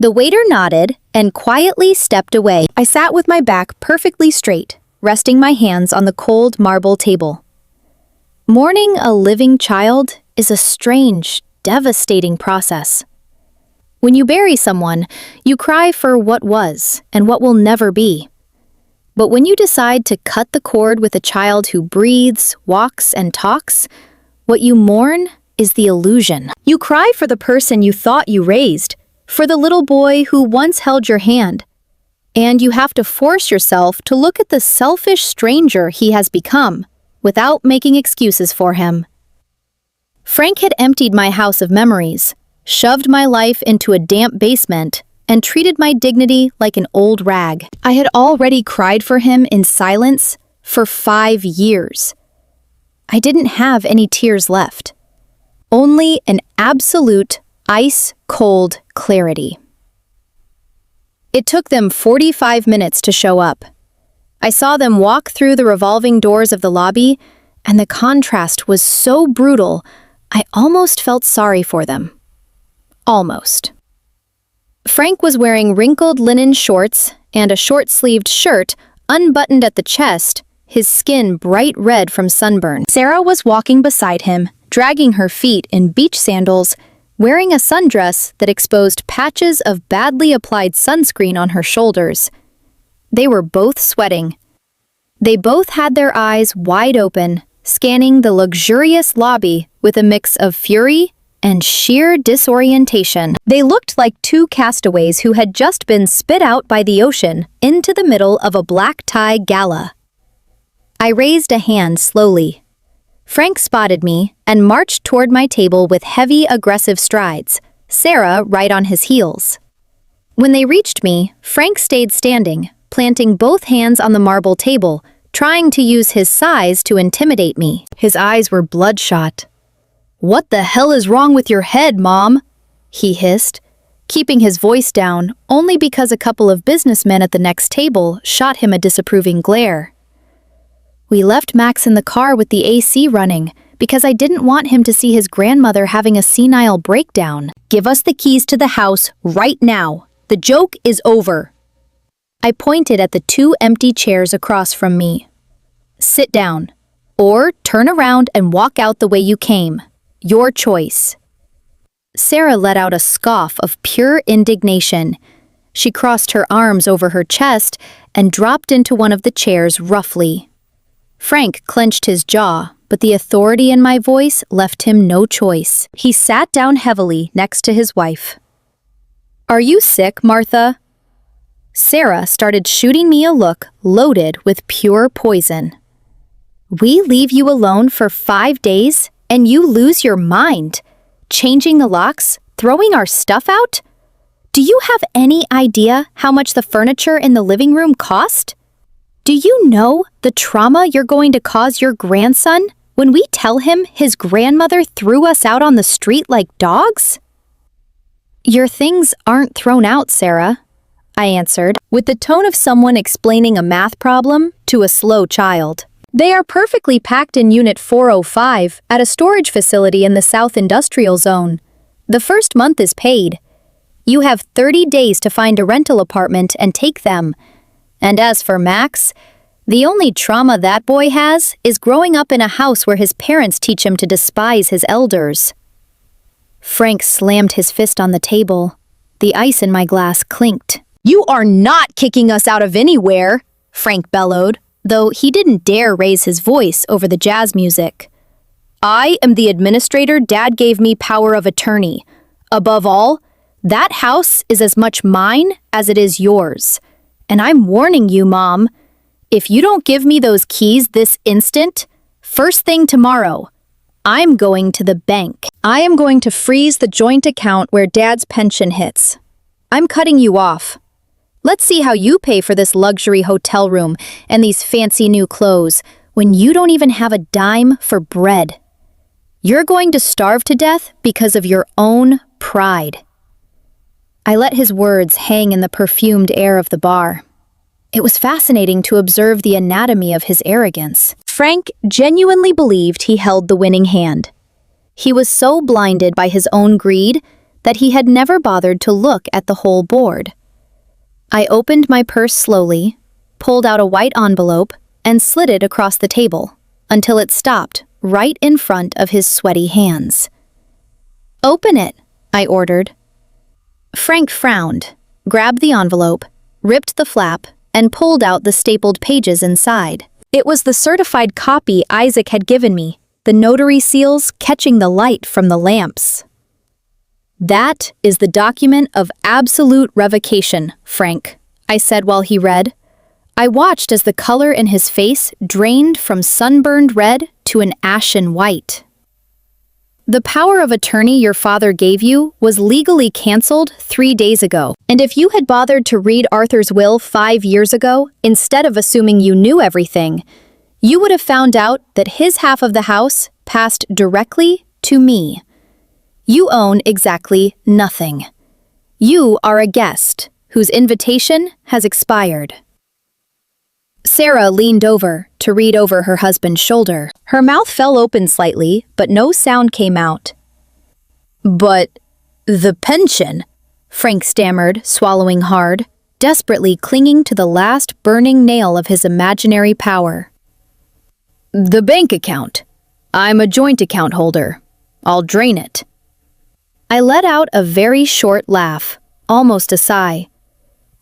The waiter nodded and quietly stepped away. I sat with my back perfectly straight, resting my hands on the cold marble table. Mourning a living child is a strange, devastating process. When you bury someone, you cry for what was and what will never be. But when you decide to cut the cord with a child who breathes, walks, and talks, what you mourn is the illusion. You cry for the person you thought you raised, for the little boy who once held your hand. And you have to force yourself to look at the selfish stranger he has become, without making excuses for him. Frank had emptied my house of memories, shoved my life into a damp basement, and treated my dignity like an old rag. I had already cried for him in silence for 5 years. I didn't have any tears left. Only an absolute, ice-cold clarity. It took them 45 minutes to show up. I saw them walk through the revolving doors of the lobby, and the contrast was so brutal, I almost felt sorry for them. Almost. Frank was wearing wrinkled linen shorts and a short-sleeved shirt unbuttoned at the chest, his skin bright red from sunburn. Sarah was walking beside him, dragging her feet in beach sandals, wearing a sundress that exposed patches of badly applied sunscreen on her shoulders. They were both sweating. They both had their eyes wide open, scanning the luxurious lobby with a mix of fury and sheer disorientation. They looked like 2 castaways who had just been spit out by the ocean into the middle of a black tie gala. I raised a hand slowly. Frank spotted me and marched toward my table with heavy, aggressive strides, Sarah right on his heels. When they reached me, Frank stayed standing, planting both hands on the marble table, trying to use his size to intimidate me. His eyes were bloodshot. "What the hell is wrong with your head, Mom?" he hissed, keeping his voice down only because a couple of businessmen at the next table shot him a disapproving glare. We left Max in the car with the AC running because I didn't want him to see his grandmother having a senile breakdown. Give us the keys to the house right now. The joke is over. I pointed at the 2 empty chairs across from me. Sit down, or turn around and walk out the way you came. Your choice. Sarah let out a scoff of pure indignation. She crossed her arms over her chest and dropped into one of the chairs roughly. Frank clenched his jaw, but the authority in my voice left him no choice. He sat down heavily next to his wife. Are you sick, Martha? Sarah started shooting me a look loaded with pure poison. We leave you alone for 5 days and you lose your mind, changing the locks, throwing our stuff out? Do you have any idea how much the furniture in the living room cost? Do you know the trauma you're going to cause your grandson when we tell him his grandmother threw us out on the street like dogs? Your things aren't thrown out, Sarah, I answered, with the tone of someone explaining a math problem to a slow child. They are perfectly packed in Unit 405 at a storage facility in the South Industrial Zone. The first month is paid. You have 30 days to find a rental apartment and take them. And as for Max, the only trauma that boy has is growing up in a house where his parents teach him to despise his elders. Frank slammed his fist on the table. The ice in my glass clinked. You are not kicking us out of anywhere, Frank bellowed, though he didn't dare raise his voice over the jazz music. I am the administrator Dad gave me power of attorney. Above all, that house is as much mine as it is yours. And I'm warning you, Mom, if you don't give me those keys this instant, first thing tomorrow, I'm going to the bank. I am going to freeze the joint account where Dad's pension hits. I'm cutting you off. Let's see how you pay for this luxury hotel room and these fancy new clothes when you don't even have a dime for bread. You're going to starve to death because of your own pride. I let his words hang in the perfumed air of the bar. It was fascinating to observe the anatomy of his arrogance. Frank genuinely believed he held the winning hand. He was so blinded by his own greed that he had never bothered to look at the whole board. I opened my purse slowly, pulled out a white envelope, and slid it across the table until it stopped right in front of his sweaty hands. Open it, I ordered. Frank frowned, grabbed the envelope, ripped the flap, and pulled out the stapled pages inside. It was the certified copy Isaac had given me, the notary seals catching the light from the lamps. That is the document of absolute revocation, Frank, I said while he read. I watched as the color in his face drained from sunburned red to an ashen white. The power of attorney your father gave you was legally canceled 3 days ago. And if you had bothered to read Arthur's will 5 years ago, instead of assuming you knew everything, you would have found out that his half of the house passed directly to me. You own exactly nothing. You are a guest whose invitation has expired. Sarah leaned over to read over her husband's shoulder. Her mouth fell open slightly, but no sound came out. But the pension, Frank stammered, swallowing hard, desperately clinging to the last burning nail of his imaginary power. The bank account. I'm a joint account holder. I'll drain it. I let out a very short laugh, almost a sigh.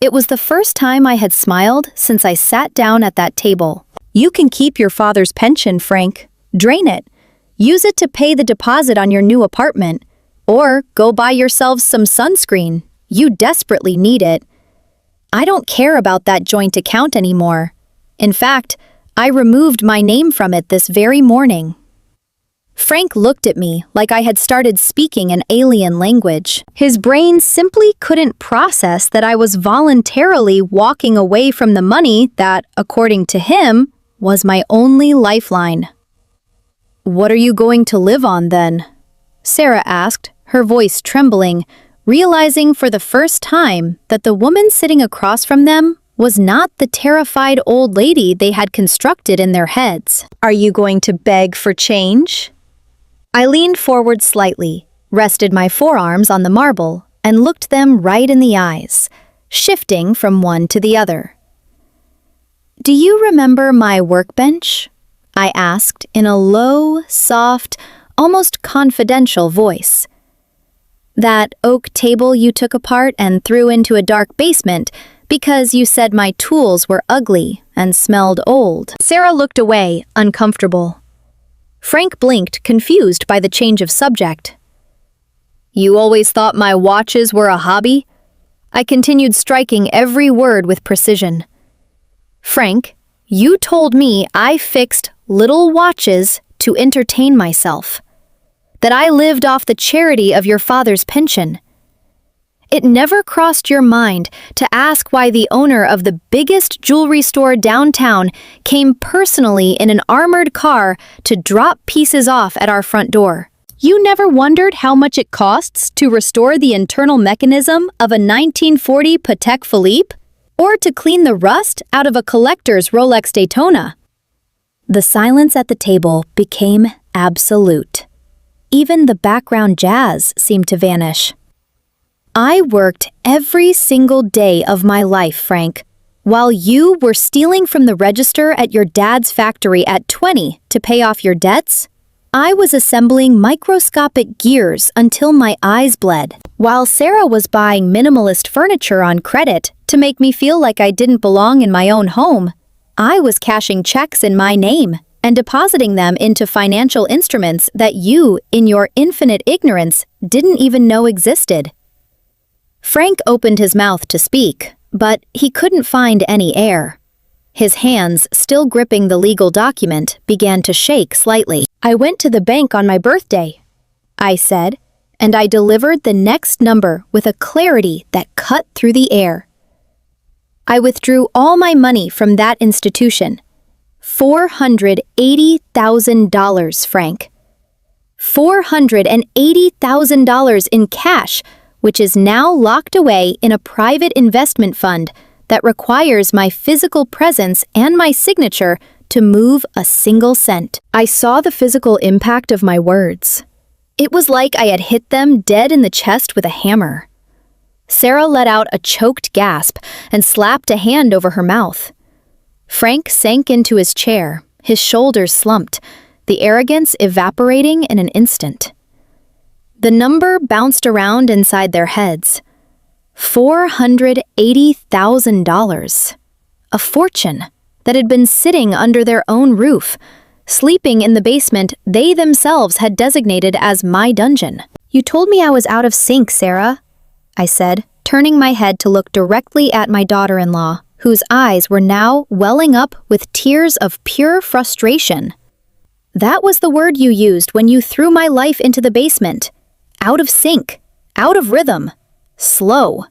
It was the first time I had smiled since I sat down at that table. You can keep your father's pension, Frank. Drain it. Use it to pay the deposit on your new apartment. Or go buy yourselves some sunscreen. You desperately need it. I don't care about that joint account anymore. In fact, I removed my name from it this very morning. Frank looked at me like I had started speaking an alien language. His brain simply couldn't process that I was voluntarily walking away from the money that, according to him, was my only lifeline. What are you going to live on then? Sarah asked, her voice trembling, realizing for the first time that the woman sitting across from them was not the terrified old lady they had constructed in their heads. Are you going to beg for change? I leaned forward slightly, rested my forearms on the marble, and looked them right in the eyes, shifting from one to the other. Do you remember my workbench? I asked in a low, soft, almost confidential voice. That oak table you took apart and threw into a dark basement because you said my tools were ugly and smelled old. Sarah looked away, uncomfortable. Frank blinked, confused by the change of subject. You always thought my watches were a hobby? I continued, striking every word with precision. Frank, you told me I fixed little watches to entertain myself, that I lived off the charity of your father's pension. It never crossed your mind to ask why the owner of the biggest jewelry store downtown came personally in an armored car to drop pieces off at our front door. You never wondered how much it costs to restore the internal mechanism of a 1940 Patek Philippe, or to clean the rust out of a collector's Rolex Daytona. The silence at the table became absolute. Even the background jazz seemed to vanish. I worked every single day of my life, Frank, while you were stealing from the register at your dad's factory at 20 to pay off your debts. I was assembling microscopic gears until my eyes bled, while Sarah was buying minimalist furniture on credit to make me feel like I didn't belong in my own home. I was cashing checks in my name and depositing them into financial instruments that you, in your infinite ignorance, didn't even know existed. Frank opened his mouth to speak, but he couldn't find any air. His hands, still gripping the legal document, began to shake slightly. I went to the bank on my birthday, I said, and I delivered the next number with a clarity that cut through the air. I withdrew all my money from that institution. $480,000, Frank. $480,000 in cash, which is now locked away in a private investment fund that requires my physical presence and my signature to move a single cent. I saw the physical impact of my words. It was like I had hit them dead in the chest with a hammer. Sarah let out a choked gasp and slapped a hand over her mouth. Frank sank into his chair, his shoulders slumped, the arrogance evaporating in an instant. The number bounced around inside their heads. $480,000. A fortune that had been sitting under their own roof, sleeping in the basement they themselves had designated as my dungeon. You told me I was out of sync, Sarah, I said, turning my head to look directly at my daughter-in-law, whose eyes were now welling up with tears of pure frustration. That was the word you used when you threw my life into the basement. Out of sync, out of rhythm, slow.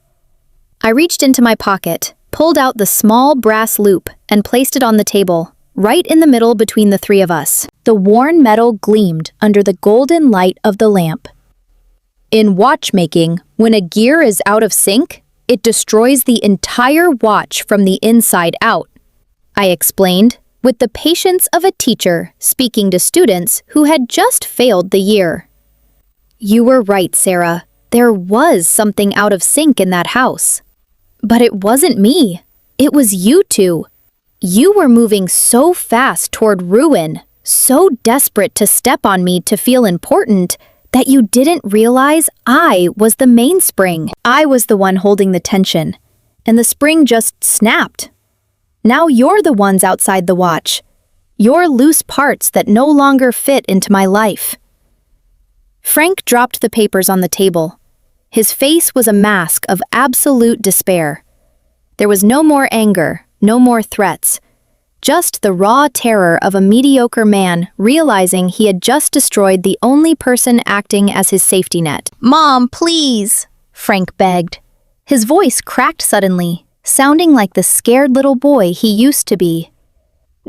I reached into my pocket, pulled out the small brass loop, and placed it on the table, right in the middle between the three of us. The worn metal gleamed under the golden light of the lamp. In watchmaking, when a gear is out of sync, it destroys the entire watch from the inside out, I explained, with the patience of a teacher speaking to students who had just failed the year. You were right, Sarah. There was something out of sync in that house. But it wasn't me. It was you two. You were moving so fast toward ruin, so desperate to step on me to feel important, that you didn't realize I was the mainspring. I was the one holding the tension, and the spring just snapped. Now you're the ones outside the watch. You're loose parts that no longer fit into my life. Frank dropped the papers on the table. His face was a mask of absolute despair. There was no more anger, no more threats, just the raw terror of a mediocre man realizing he had just destroyed the only person acting as his safety net. Mom, please, Frank begged. His voice cracked suddenly, sounding like the scared little boy he used to be.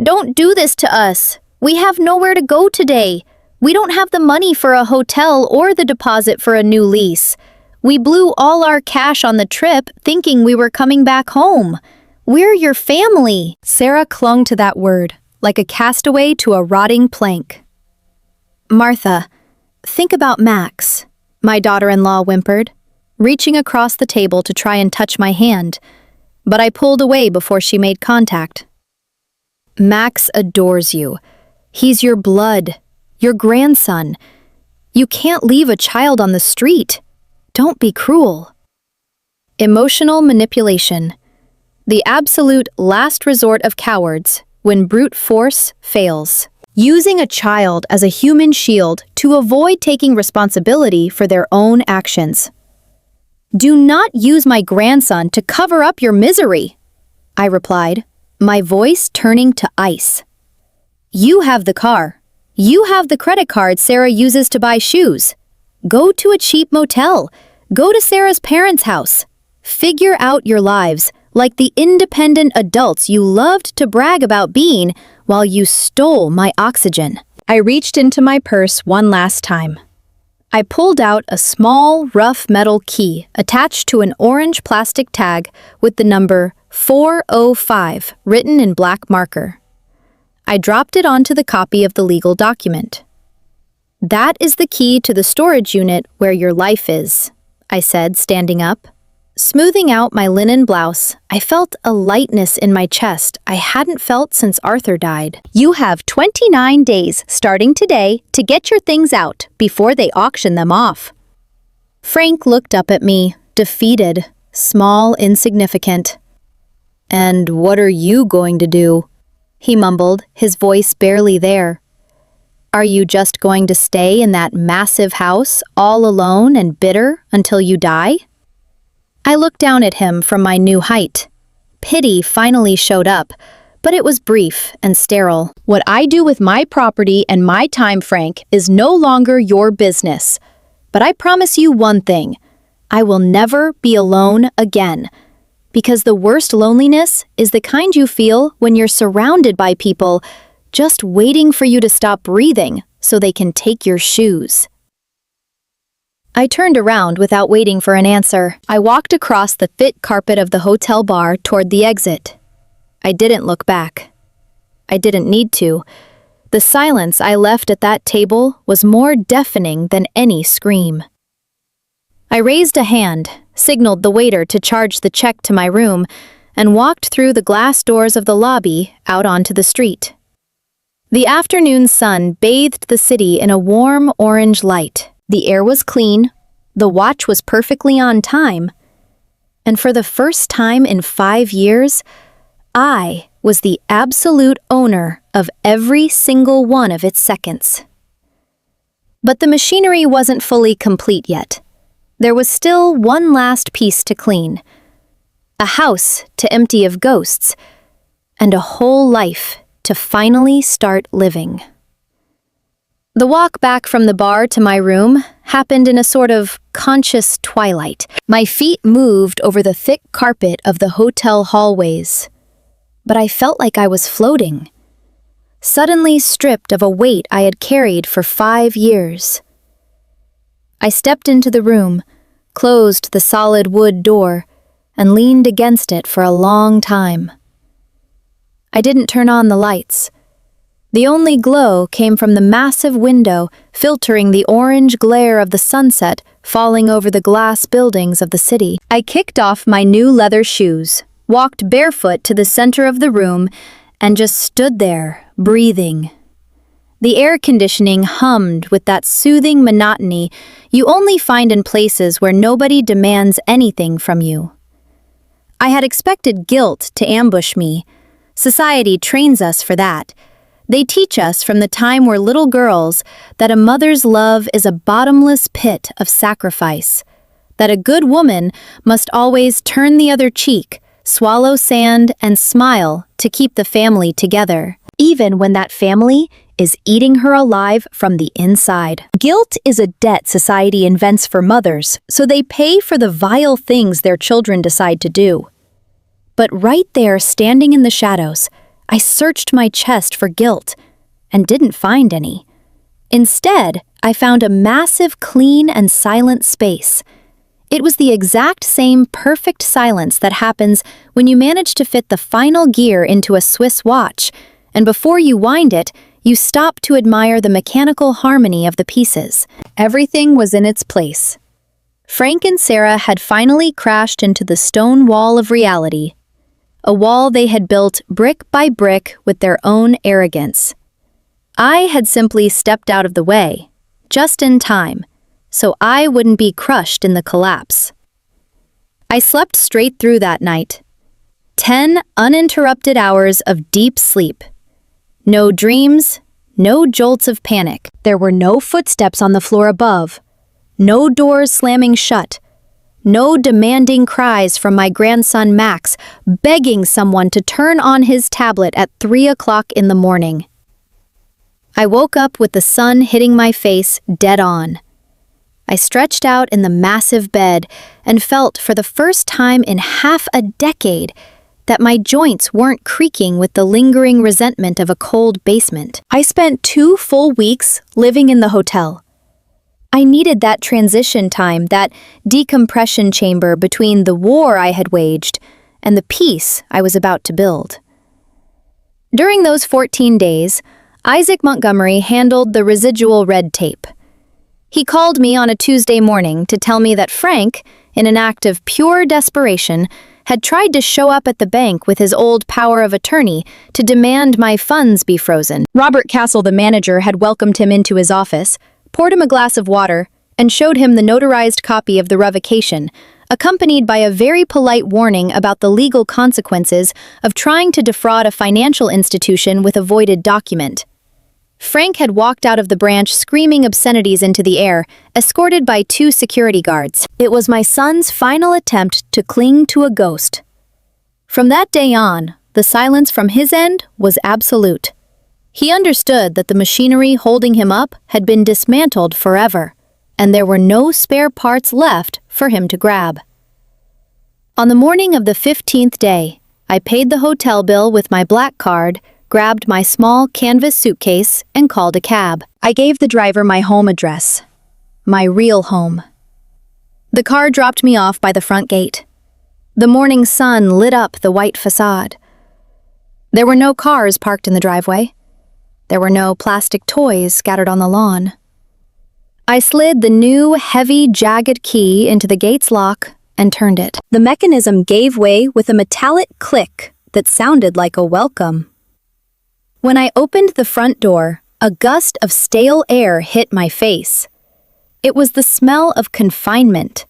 Don't do this to us. We have nowhere to go today. We don't have the money for a hotel or the deposit for a new lease. We blew all our cash on the trip thinking we were coming back home. We're your family. Sarah clung to that word, like a castaway to a rotting plank. Martha, think about Max, my daughter-in-law whimpered, reaching across the table to try and touch my hand, but I pulled away before she made contact. Max adores you. He's your blood, your grandson. You can't leave a child on the street. Don't be cruel. Emotional manipulation. The absolute last resort of cowards when brute force fails. Using a child as a human shield to avoid taking responsibility for their own actions. Do not use my grandson to cover up your misery, I replied, my voice turning to ice. You have the car. You have the credit card Sarah uses to buy shoes. Go to a cheap motel. Go to Sarah's parents' house. Figure out your lives like the independent adults you loved to brag about being while you stole my oxygen. I reached into my purse one last time. I pulled out a small, rough metal key attached to an orange plastic tag with the number 405 written in black marker. I dropped it onto the copy of the legal document. That is the key to the storage unit where your life is, I said, standing up. Smoothing out my linen blouse, I felt a lightness in my chest I hadn't felt since Arthur died. You have 29 days starting today to get your things out before they auction them off. Frank looked up at me, defeated, small, insignificant. And what are you going to do? He mumbled, his voice barely there. Are you just going to stay in that massive house, all alone and bitter until you die? I looked down at him from my new height. Pity finally showed up, but it was brief and sterile. What I do with my property and my time, Frank, is no longer your business. But I promise you one thing. I will never be alone again. Because the worst loneliness is the kind you feel when you're surrounded by people just waiting for you to stop breathing so they can take your shoes. I turned around without waiting for an answer. I walked across the thick carpet of the hotel bar toward the exit. I didn't look back. I didn't need to. The silence I left at that table was more deafening than any scream. I raised a hand, signaled the waiter to charge the check to my room, and walked through the glass doors of the lobby out onto the street. The afternoon sun bathed the city in a warm orange light. The air was clean, the watch was perfectly on time, and for the first time in 5 years, I was the absolute owner of every single one of its seconds. But the machinery wasn't fully complete yet. There was still one last piece to clean. A house to empty of ghosts, and a whole life to finally start living. The walk back from the bar to my room happened in a sort of conscious twilight. My feet moved over the thick carpet of the hotel hallways, but I felt like I was floating, suddenly stripped of a weight I had carried for 5 years. I stepped into the room, closed the solid wood door, and leaned against it for a long time. I didn't turn on the lights. The only glow came from the massive window, filtering the orange glare of the sunset falling over the glass buildings of the city. I kicked off my new leather shoes, walked barefoot to the center of the room, and just stood there, breathing. The air conditioning hummed with that soothing monotony you only find in places where nobody demands anything from you. I had expected guilt to ambush me. Society trains us for that. They teach us from the time we're little girls that a mother's love is a bottomless pit of sacrifice, that a good woman must always turn the other cheek, swallow sand, and smile to keep the family together, even when that family is eating her alive from the inside. Guilt is a debt society invents for mothers, so they pay for the vile things their children decide to do. But right there, standing in the shadows, I searched my chest for guilt and didn't find any. Instead, I found a massive, clean, and silent space. It was the exact same perfect silence that happens when you manage to fit the final gear into a Swiss watch, and before you wind it, you stop to admire the mechanical harmony of the pieces. Everything was in its place. Frank and Sarah had finally crashed into the stone wall of reality, a wall they had built brick by brick with their own arrogance. I had simply stepped out of the way, just in time, so I wouldn't be crushed in the collapse. I slept straight through that night. 10 uninterrupted hours of deep sleep. No dreams, no jolts of panic. There were no footsteps on the floor above, no doors slamming shut, no demanding cries from my grandson Max begging someone to turn on his tablet at 3 o'clock in the morning. I woke up with the sun hitting my face dead on. I stretched out in the massive bed and felt for the first time in half a decade that my joints weren't creaking with the lingering resentment of a cold basement. I spent 2 full weeks living in the hotel. I needed that transition time, that decompression chamber between the war I had waged and the peace I was about to build. During those 14 days, Isaac Montgomery handled the residual red tape. He called me on a Tuesday morning to tell me that Frank, in an act of pure desperation, had tried to show up at the bank with his old power of attorney to demand my funds be frozen. Robert Castle, the manager, had welcomed him into his office, poured him a glass of water, and showed him the notarized copy of the revocation, accompanied by a very polite warning about the legal consequences of trying to defraud a financial institution with a voided document. Frank had walked out of the branch screaming obscenities into the air, escorted by 2 security guards. It was my son's final attempt to cling to a ghost. From that day on, the silence from his end was absolute. He understood that the machinery holding him up had been dismantled forever, and there were no spare parts left for him to grab. On the morning of the 15th day, I paid the hotel bill with my black card, grabbed my small canvas suitcase, and called a cab. I gave the driver my home address, my real home. The car dropped me off by the front gate. The morning sun lit up the white facade. There were no cars parked in the driveway. There were no plastic toys scattered on the lawn. I slid the new, heavy, jagged key into the gate's lock and turned it. The mechanism gave way with a metallic click that sounded like a welcome. When I opened the front door, a gust of stale air hit my face. It was the smell of confinement,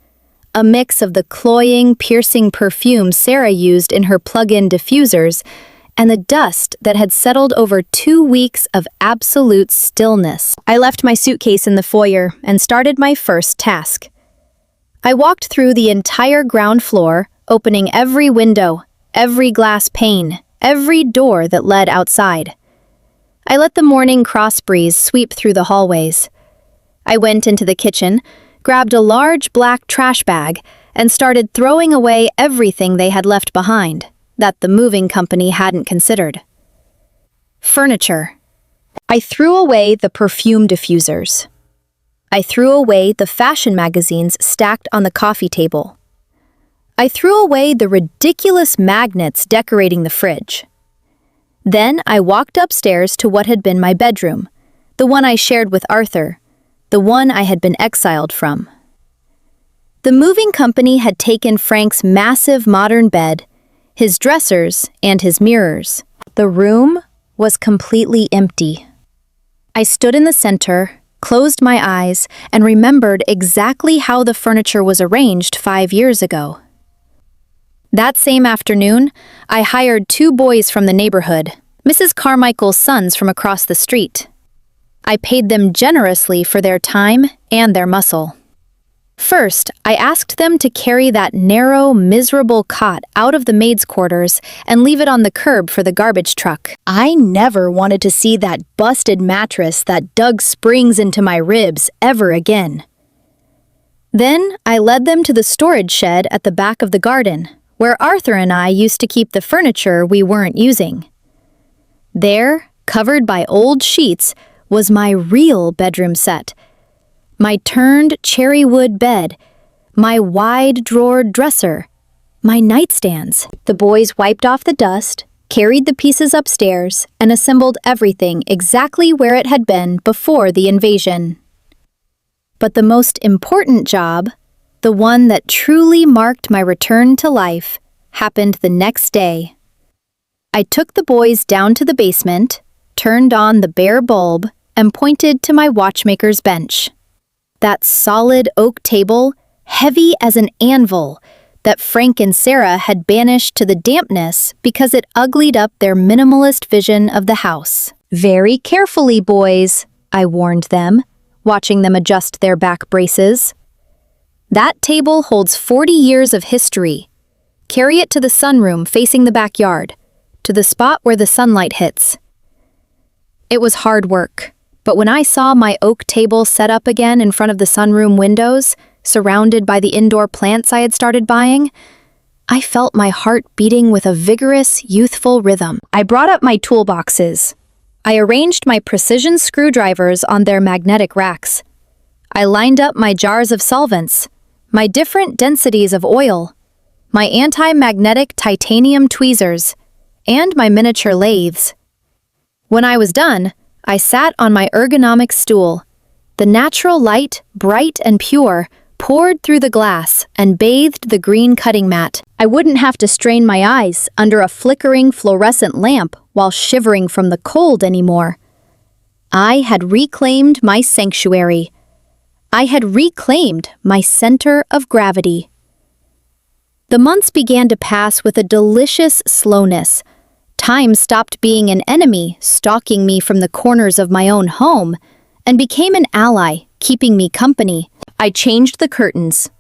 a mix of the cloying, piercing perfume Sarah used in her plug-in diffusers and the dust that had settled over 2 weeks of absolute stillness. I left my suitcase in the foyer and started my first task. I walked through the entire ground floor, opening every window, every glass pane, every door that led outside. I let the morning cross breeze sweep through the hallways. I went into the kitchen, grabbed a large black trash bag, and started throwing away everything they had left behind that the moving company hadn't considered. Furniture. I threw away the perfume diffusers. I threw away the fashion magazines stacked on the coffee table. I threw away the ridiculous magnets decorating the fridge. Then I walked upstairs to what had been my bedroom, the one I shared with Arthur, the one I had been exiled from. The moving company had taken Frank's massive modern bed, his dressers, and his mirrors. The room was completely empty. I stood in the center, closed my eyes, and remembered exactly how the furniture was arranged 5 years ago. That same afternoon, I hired 2 boys from the neighborhood, Mrs. Carmichael's sons from across the street. I paid them generously for their time and their muscle. First, I asked them to carry that narrow, miserable cot out of the maids' quarters and leave it on the curb for the garbage truck. I never wanted to see that busted mattress that dug springs into my ribs ever again. Then, I led them to the storage shed at the back of the garden, where Arthur and I used to keep the furniture we weren't using. There, covered by old sheets, was my real bedroom set. My turned cherry wood bed, my wide-drawered dresser, my nightstands. The boys wiped off the dust, carried the pieces upstairs, and assembled everything exactly where it had been before the invasion. But the most important job, the one that truly marked my return to life, happened the next day. I took the boys down to the basement, turned on the bare bulb, and pointed to my watchmaker's bench. That solid oak table, heavy as an anvil, that Frank and Sarah had banished to the dampness because it uglied up their minimalist vision of the house. Very carefully, boys, I warned them, watching them adjust their back braces. That table holds 40 years of history. Carry it to the sunroom facing the backyard, to the spot where the sunlight hits. It was hard work, but when I saw my oak table set up again in front of the sunroom windows, surrounded by the indoor plants I had started buying, I felt my heart beating with a vigorous, youthful rhythm. I brought up my toolboxes. I arranged my precision screwdrivers on their magnetic racks. I lined up my jars of solvents, my different densities of oil, my anti-magnetic titanium tweezers, and my miniature lathes. When I was done, I sat on my ergonomic stool. The natural light, bright and pure, poured through the glass and bathed the green cutting mat. I wouldn't have to strain my eyes under a flickering fluorescent lamp while shivering from the cold anymore. I had reclaimed my sanctuary. I had reclaimed my center of gravity. The months began to pass with a delicious slowness. Time stopped being an enemy, stalking me from the corners of my own home, and became an ally, keeping me company. I changed the curtains.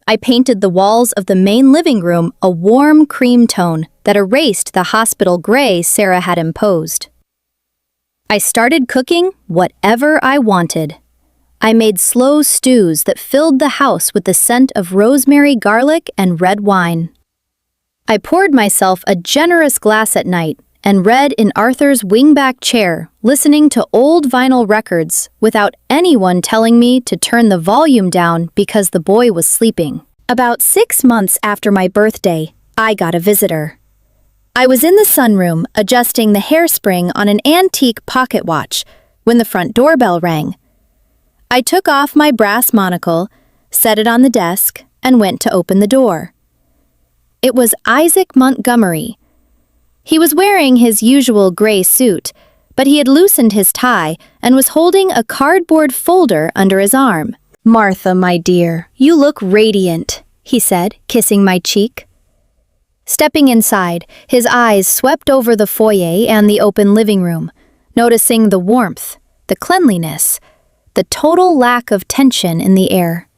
I painted the walls of the main living room a warm cream tone that erased the hospital gray Sarah had imposed. I started cooking whatever I wanted. I made slow stews that filled the house with the scent of rosemary, garlic, and red wine. I poured myself a generous glass at night and read in Arthur's wingback chair, listening to old vinyl records without anyone telling me to turn the volume down because the boy was sleeping. About 6 months after my birthday, I got a visitor. I was in the sunroom adjusting the hairspring on an antique pocket watch when the front doorbell rang. I took off my brass monocle, set it on the desk, and went to open the door. It was Isaac Montgomery. He was wearing his usual gray suit, but he had loosened his tie and was holding a cardboard folder under his arm. "Martha, my dear, you look radiant," he said, kissing my cheek. Stepping inside, his eyes swept over the foyer and the open living room, noticing the warmth, the cleanliness, the total lack of tension in the air.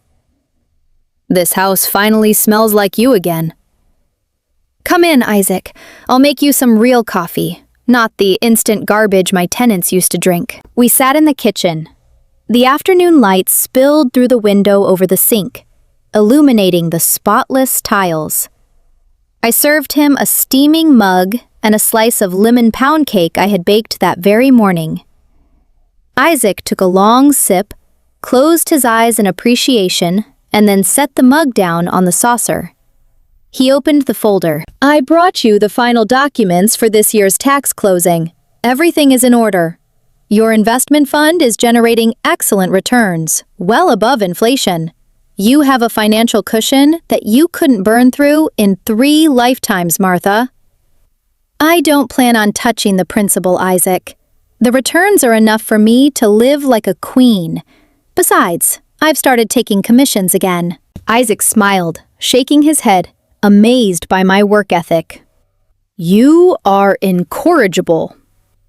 "This house finally smells like you again." "Come in, Isaac. I'll make you some real coffee, not the instant garbage my tenants used to drink." We sat in the kitchen. The afternoon light spilled through the window over the sink, illuminating the spotless tiles. I served him a steaming mug and a slice of lemon pound cake I had baked that very morning. Isaac took a long sip, closed his eyes in appreciation, and then set the mug down on the saucer. He opened the folder. "I brought you the final documents for this year's tax closing. Everything is in order. Your investment fund is generating excellent returns, well above inflation. You have a financial cushion that you couldn't burn through in 3 lifetimes, Martha." "I don't plan on touching the principal, Isaac. The returns are enough for me to live like a queen. Besides, I've started taking commissions again." Isaac smiled, shaking his head, amazed by my work ethic. "You are incorrigible.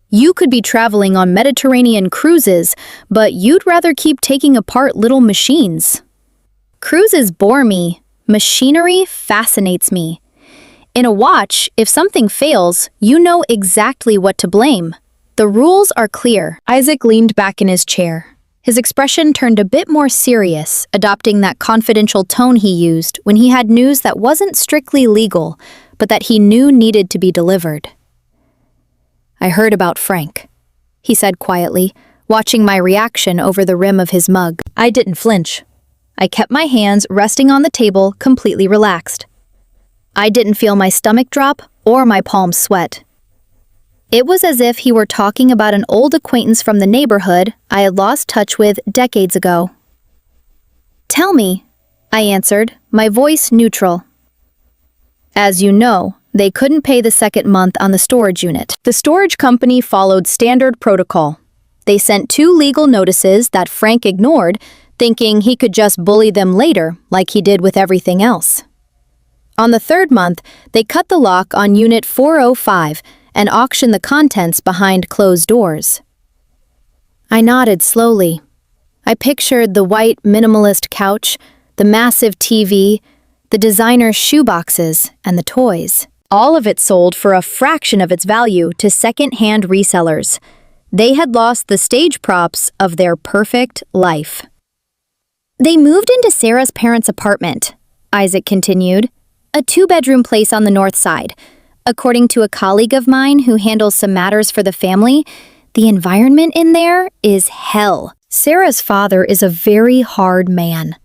You could be traveling on Mediterranean cruises, but you'd rather keep taking apart little machines." "Cruises bore me. Machinery fascinates me. In a watch, if something fails, you know exactly what to blame. The rules are clear." Isaac leaned back in his chair. His expression turned a bit more serious, adopting that confidential tone he used when he had news that wasn't strictly legal, but that he knew needed to be delivered. "I heard about Frank," he said quietly, watching my reaction over the rim of his mug. I didn't flinch. I kept my hands resting on the table, completely relaxed. I didn't feel my stomach drop or my palms sweat. It was as if he were talking about an old acquaintance from the neighborhood I had lost touch with decades ago. "Tell me," I answered, my voice neutral. "As you know, they couldn't pay the second month on the storage unit. The storage company followed standard protocol. They sent 2 legal notices that Frank ignored, thinking he could just bully them later like he did with everything else. On the 3rd month, they cut the lock on Unit 405 and auctioned the contents behind closed doors." I nodded slowly. I pictured the white minimalist couch, the massive TV, the designer shoeboxes, and the toys. All of it sold for a fraction of its value to second-hand resellers. They had lost the stage props of their perfect life. "They moved into Sarah's parents' apartment," Isaac continued, "a 2-bedroom place on the north side. According to a colleague of mine who handles some matters for the family, the environment in there is hell. Sarah's father is a very hard man.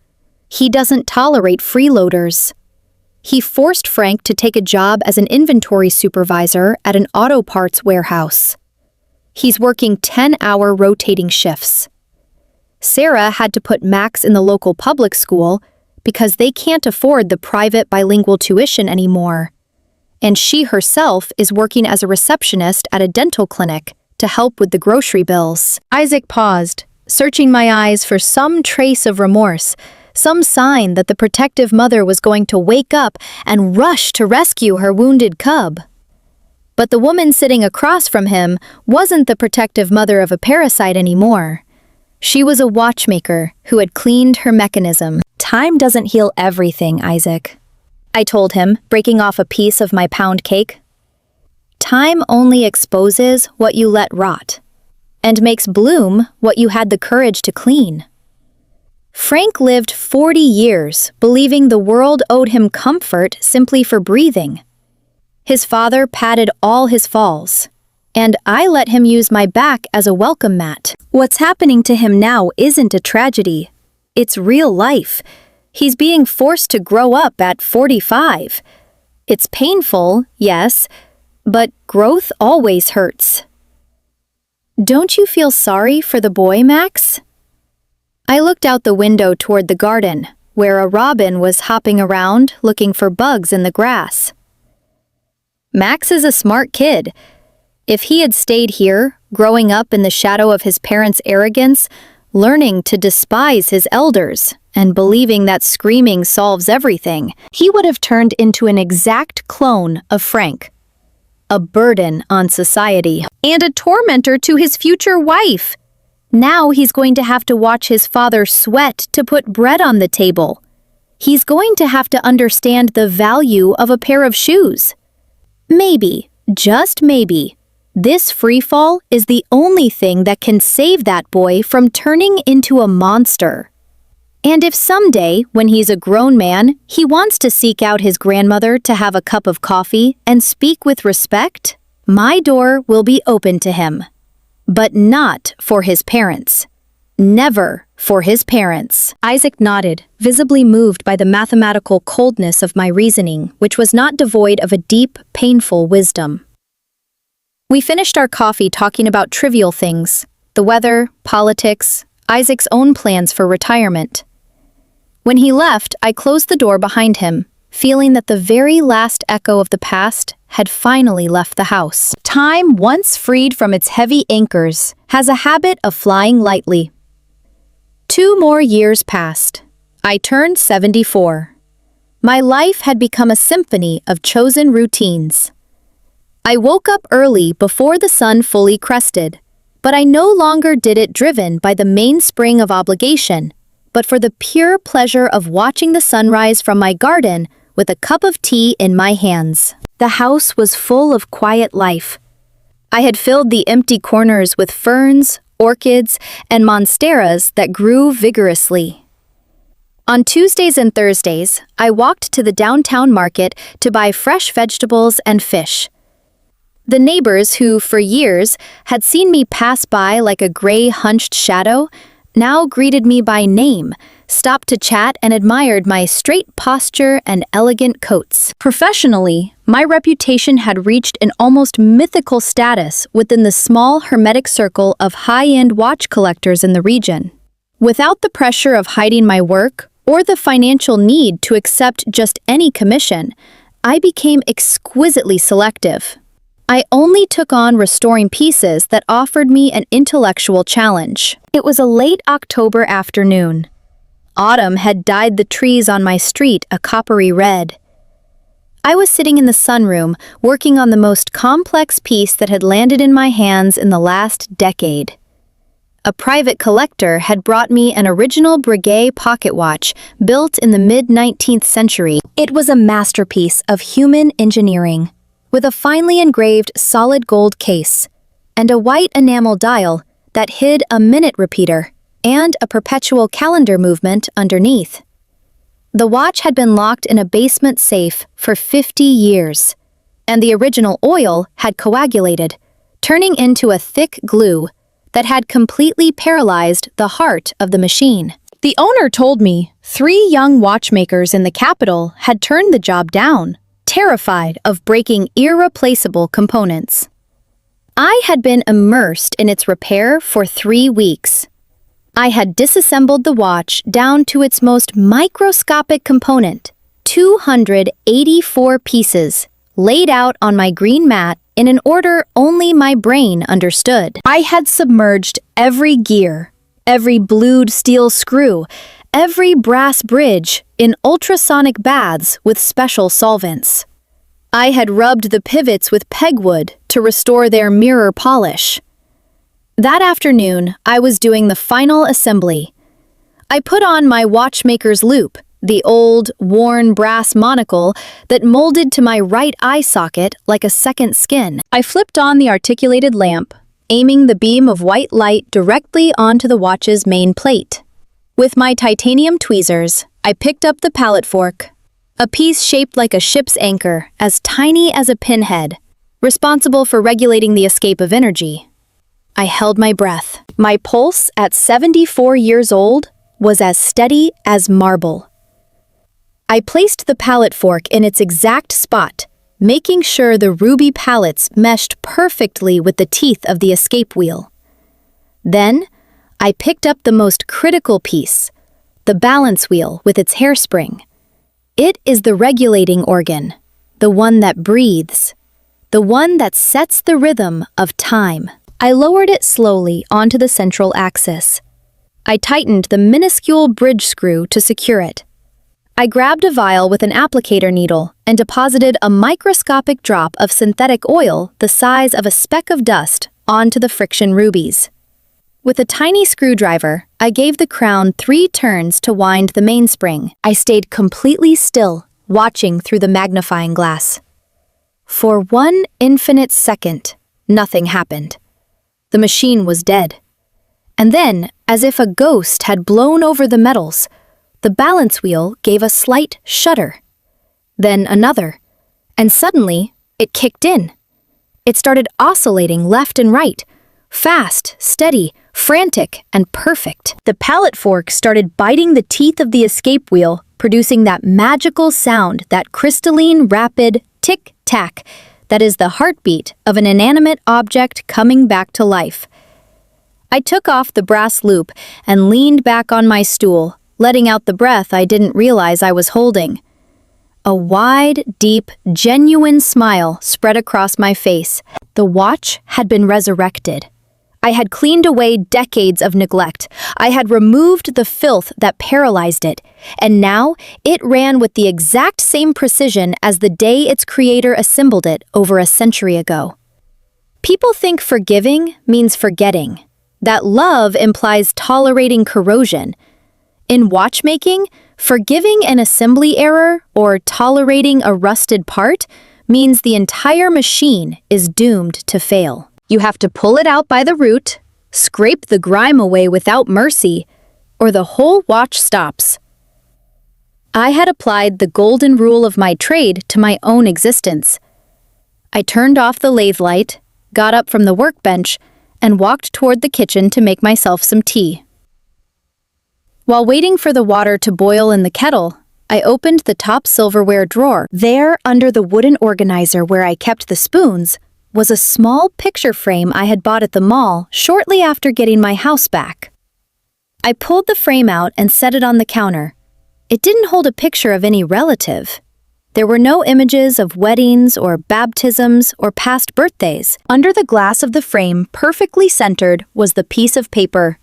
He doesn't tolerate freeloaders. He forced Frank to take a job as an inventory supervisor at an auto parts warehouse. He's working 10-hour rotating shifts. Sarah had to put Max in the local public school because they can't afford the private bilingual tuition anymore. And she herself is working as a receptionist at a dental clinic to help with the grocery bills." Isaac paused, searching my eyes for some trace of remorse, some sign that the protective mother was going to wake up and rush to rescue her wounded cub. But the woman sitting across from him wasn't the protective mother of a parasite anymore. She was a watchmaker who had cleaned her mechanism. "Time doesn't heal everything, Isaac," I told him, breaking off a piece of my pound cake. "Time only exposes what you let rot, and makes bloom what you had the courage to clean." Frank lived 40 years believing the world owed him comfort simply for breathing. His father patted all his falls, and I let him use my back as a welcome mat. What's happening to him now isn't a tragedy. It's real life. He's being forced to grow up at 45. It's painful, yes, but growth always hurts. "Don't you feel sorry for the boy, Max?" I looked out the window toward the garden, where a robin was hopping around looking for bugs in the grass. Max is a smart kid. If he had stayed here, growing up in the shadow of his parents' arrogance, learning to despise his elders, and believing that screaming solves everything, he would have turned into an exact clone of Frank. A burden on society, and a tormentor to his future wife. Now he's going to have to watch his father sweat to put bread on the table. He's going to have to understand the value of a pair of shoes. Maybe, just maybe, this freefall is the only thing that can save that boy from turning into a monster. And if someday, when he's a grown man, he wants to seek out his grandmother to have a cup of coffee and speak with respect, my door will be open to him. But not for his parents. Never for his parents. Isaac nodded, visibly moved by the mathematical coldness of my reasoning, which was not devoid of a deep, painful wisdom. We finished our coffee talking about trivial things, the weather, politics, Isaac's own plans for retirement. When he left, I closed the door behind him, feeling that the very last echo of the past had finally left the house. Time, once freed from its heavy anchors, has a habit of flying lightly. 2 more years passed. I turned 74. My life had become a symphony of chosen routines. I woke up early before the sun fully crested, but I no longer did it driven by the mainspring of obligation, but for the pure pleasure of watching the sunrise from my garden with a cup of tea in my hands. The house was full of quiet life. I had filled the empty corners with ferns, orchids, and monsteras that grew vigorously. On Tuesdays and Thursdays, I walked to the downtown market to buy fresh vegetables and fish. The neighbors who, for years, had seen me pass by like a gray, hunched shadow, now greeted me by name, stopped to chat and admired my straight posture and elegant coats. Professionally, my reputation had reached an almost mythical status within the small hermetic circle of high-end watch collectors in the region. Without the pressure of hiding my work or the financial need to accept just any commission, I became exquisitely selective. I only took on restoring pieces that offered me an intellectual challenge. It was a late October afternoon. Autumn had dyed the trees on my street a coppery red. I was sitting in the sunroom, working on the most complex piece that had landed in my hands in the last decade. A private collector had brought me an original Breguet pocket watch built in the mid-19th century. It was a masterpiece of human engineering, with a finely engraved solid gold case and a white enamel dial that hid a minute repeater and a perpetual calendar movement underneath. The watch had been locked in a basement safe for 50 years, and the original oil had coagulated, turning into a thick glue that had completely paralyzed the heart of the machine. The owner told me 3 young watchmakers in the capital had turned the job down, terrified of breaking irreplaceable components. I had been immersed in its repair for 3 weeks. I had disassembled the watch down to its most microscopic component, 284 pieces, laid out on my green mat in an order only my brain understood. I had submerged every gear, every blued steel screw, every brass bridge in ultrasonic baths with special solvents. I had rubbed the pivots with pegwood to restore their mirror polish. That afternoon, I was doing the final assembly. I put on my watchmaker's loop, the old, worn brass monocle that molded to my right eye socket like a second skin. I flipped on the articulated lamp, aiming the beam of white light directly onto the watch's main plate. With my titanium tweezers, I picked up the pallet fork, a piece shaped like a ship's anchor, as tiny as a pinhead, responsible for regulating the escape of energy. I held my breath. My pulse at 74 years old was as steady as marble. I placed the pallet fork in its exact spot, making sure the ruby pallets meshed perfectly with the teeth of the escape wheel. Then, I picked up the most critical piece, the balance wheel with its hairspring. It is the regulating organ, the one that breathes, the one that sets the rhythm of time. I lowered it slowly onto the central axis. I tightened the minuscule bridge screw to secure it. I grabbed a vial with an applicator needle and deposited a microscopic drop of synthetic oil the size of a speck of dust onto the friction rubies. With a tiny screwdriver, I gave the crown 3 turns to wind the mainspring. I stayed completely still, watching through the magnifying glass. For 1 infinite second, nothing happened. The machine was dead. And then, as if a ghost had blown over the metals, the balance wheel gave a slight shudder. Then another. And suddenly, it kicked in. It started oscillating left and right, fast, steady, frantic, and perfect. The pallet fork started biting the teeth of the escape wheel, producing that magical sound, that crystalline, rapid tick-tack that is the heartbeat of an inanimate object coming back to life. I took off the brass loop and leaned back on my stool, letting out the breath I didn't realize I was holding. A wide, deep, genuine smile spread across my face. The watch had been resurrected. I had cleaned away decades of neglect. I had removed the filth that paralyzed it, and now it ran with the exact same precision as the day its creator assembled it over a century ago. People think forgiving means forgetting, that love implies tolerating corrosion. In watchmaking, forgiving an assembly error or tolerating a rusted part means the entire machine is doomed to fail. You have to pull it out by the root, scrape the grime away without mercy, or the whole watch stops. I had applied the golden rule of my trade to my own existence. I turned off the lathe light, got up from the workbench, and walked toward the kitchen to make myself some tea. While waiting for the water to boil in the kettle, I opened the top silverware drawer. There, under the wooden organizer where I kept the spoons, was a small picture frame I had bought at the mall shortly after getting my house back. I pulled the frame out and set it on the counter. It didn't hold a picture of any relative. There were no images of weddings or baptisms or past birthdays. Under the glass of the frame, perfectly centered, was the piece of paper.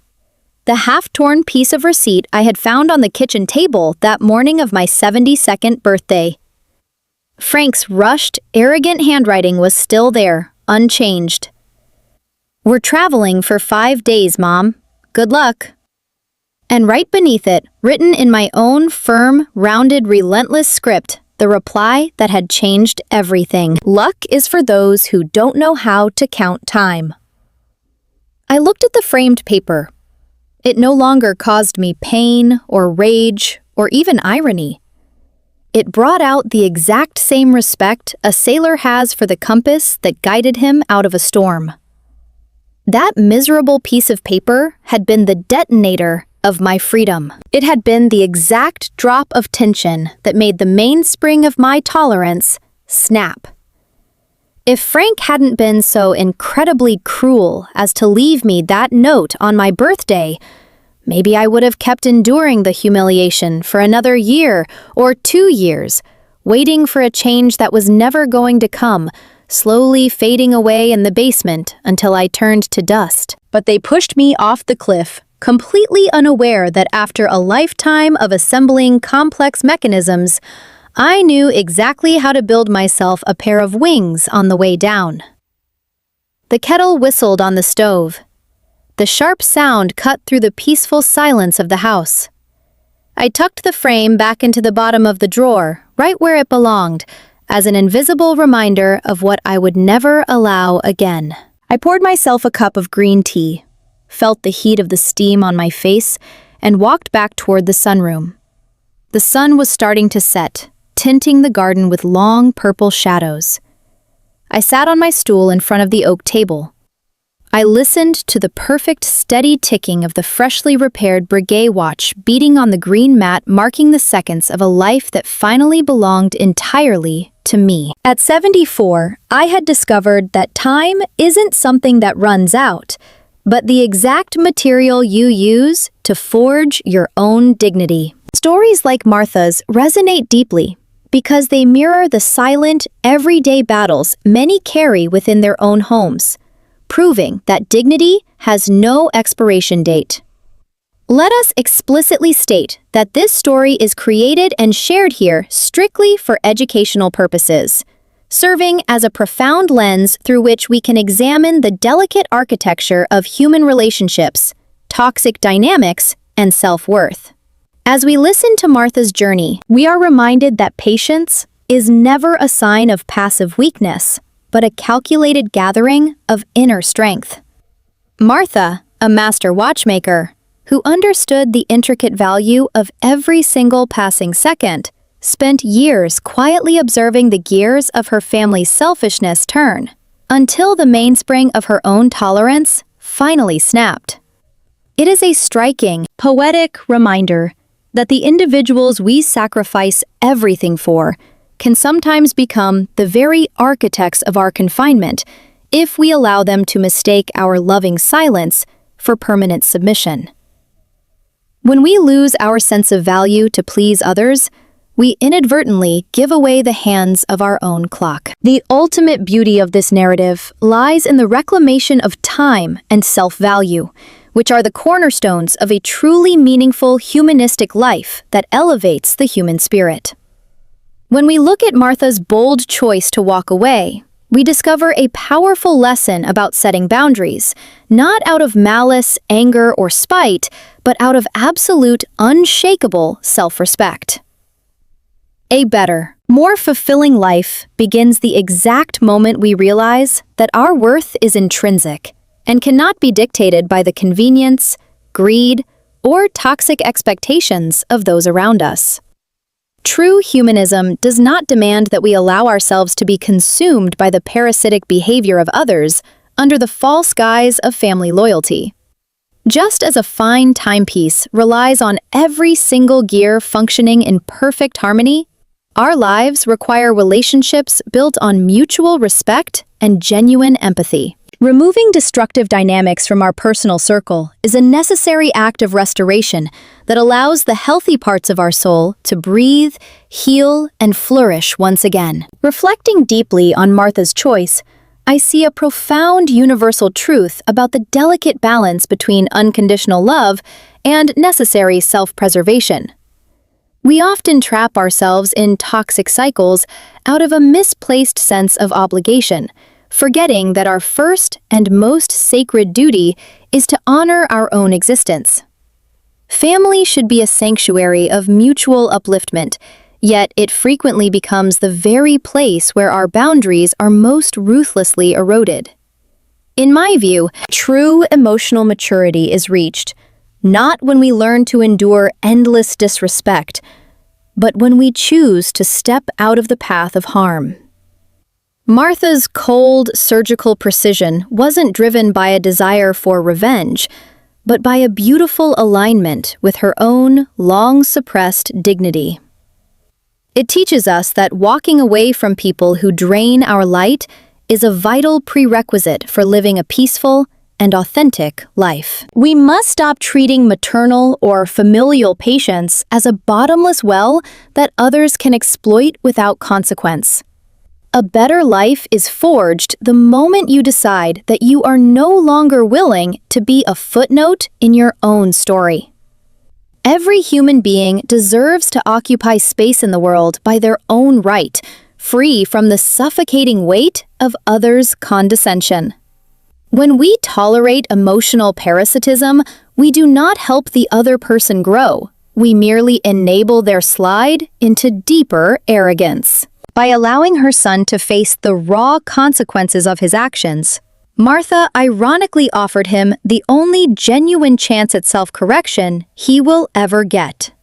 The half-torn piece of receipt I had found on the kitchen table that morning of my 72nd birthday. Frank's rushed, arrogant handwriting was still there, unchanged. "We're traveling for 5 days, Mom. Good luck." And right beneath it, written in my own firm, rounded, relentless script, the reply that had changed everything. "Luck is for those who don't know how to count time." I looked at the framed paper. It no longer caused me pain or rage or even irony. It brought out the exact same respect a sailor has for the compass that guided him out of a storm. That miserable piece of paper had been the detonator of my freedom. It had been the exact drop of tension that made the mainspring of my tolerance snap. If Frank hadn't been so incredibly cruel as to leave me that note on my birthday, maybe I would have kept enduring the humiliation for another year or 2 years, waiting for a change that was never going to come, slowly fading away in the basement until I turned to dust. But they pushed me off the cliff, completely unaware that after a lifetime of assembling complex mechanisms, I knew exactly how to build myself a pair of wings on the way down. The kettle whistled on the stove. The sharp sound cut through the peaceful silence of the house. I tucked the frame back into the bottom of the drawer, right where it belonged, as an invisible reminder of what I would never allow again. I poured myself a cup of green tea, felt the heat of the steam on my face, and walked back toward the sunroom. The sun was starting to set, tinting the garden with long purple shadows. I sat on my stool in front of the oak table. I listened to the perfect, steady ticking of the freshly repaired Breguet watch beating on the green mat, marking the seconds of a life that finally belonged entirely to me. At 74, I had discovered that time isn't something that runs out, but the exact material you use to forge your own dignity. Stories like Martha's resonate deeply because they mirror the silent, everyday battles many carry within their own homes, proving that dignity has no expiration date. Let us explicitly state that this story is created and shared here strictly for educational purposes, serving as a profound lens through which we can examine the delicate architecture of human relationships, toxic dynamics, and self-worth. As we listen to Martha's journey, we are reminded that patience is never a sign of passive weakness, but a calculated gathering of inner strength. Martha, a master watchmaker, who understood the intricate value of every single passing second, spent years quietly observing the gears of her family's selfishness turn, until the mainspring of her own tolerance finally snapped. It is a striking, poetic reminder that the individuals we sacrifice everything for can sometimes become the very architects of our confinement if we allow them to mistake our loving silence for permanent submission. When we lose our sense of value to please others, we inadvertently give away the hands of our own clock. The ultimate beauty of this narrative lies in the reclamation of time and self-value, which are the cornerstones of a truly meaningful humanistic life that elevates the human spirit. When we look at Martha's bold choice to walk away, we discover a powerful lesson about setting boundaries, not out of malice, anger, or spite, but out of absolute, unshakable self-respect. A better, more fulfilling life begins the exact moment we realize that our worth is intrinsic and cannot be dictated by the convenience, greed, or toxic expectations of those around us. True humanism does not demand that we allow ourselves to be consumed by the parasitic behavior of others under the false guise of family loyalty. Just as a fine timepiece relies on every single gear functioning in perfect harmony, our lives require relationships built on mutual respect and genuine empathy. Removing destructive dynamics from our personal circle is a necessary act of restoration that allows the healthy parts of our soul to breathe, heal, and flourish once again. Reflecting deeply on Martha's choice, I see a profound universal truth about the delicate balance between unconditional love and necessary self-preservation. We often trap ourselves in toxic cycles out of a misplaced sense of obligation, forgetting that our first and most sacred duty is to honor our own existence. Family should be a sanctuary of mutual upliftment, yet it frequently becomes the very place where our boundaries are most ruthlessly eroded. In my view, true emotional maturity is reached not when we learn to endure endless disrespect, but when we choose to step out of the path of harm. Martha's cold, surgical precision wasn't driven by a desire for revenge, but by a beautiful alignment with her own long-suppressed dignity. It teaches us that walking away from people who drain our light is a vital prerequisite for living a peaceful and authentic life. We must stop treating maternal or familial patience as a bottomless well that others can exploit without consequence. A better life is forged the moment you decide that you are no longer willing to be a footnote in your own story. Every human being deserves to occupy space in the world by their own right, free from the suffocating weight of others' condescension. When we tolerate emotional parasitism, we do not help the other person grow. We merely enable their slide into deeper arrogance. By allowing her son to face the raw consequences of his actions, Martha ironically offered him the only genuine chance at self-correction he will ever get.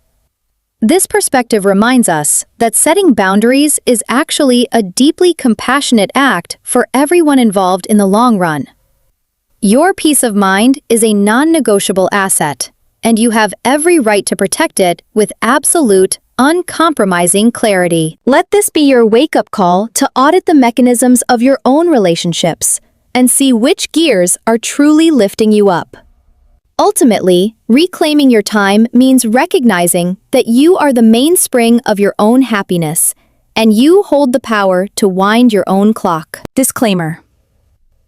This perspective reminds us that setting boundaries is actually a deeply compassionate act for everyone involved in the long run. Your peace of mind is a non-negotiable asset, and you have every right to protect it with absolute, uncompromising clarity. Let this be your wake-up call to audit the mechanisms of your own relationships and see which gears are truly lifting you up. Ultimately, reclaiming your time means recognizing that you are the mainspring of your own happiness, and you hold the power to wind your own clock. Disclaimer.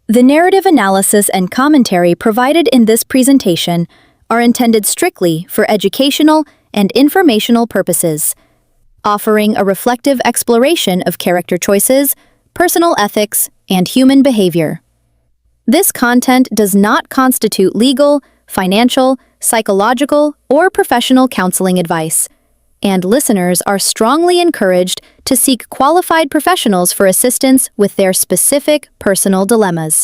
The narrative analysis and commentary provided in this presentation are intended strictly for educational and informational purposes, offering a reflective exploration of character choices, personal ethics, and human behavior. This content does not constitute legal, financial, psychological, or professional counseling advice, and listeners are strongly encouraged to seek qualified professionals for assistance with their specific personal dilemmas.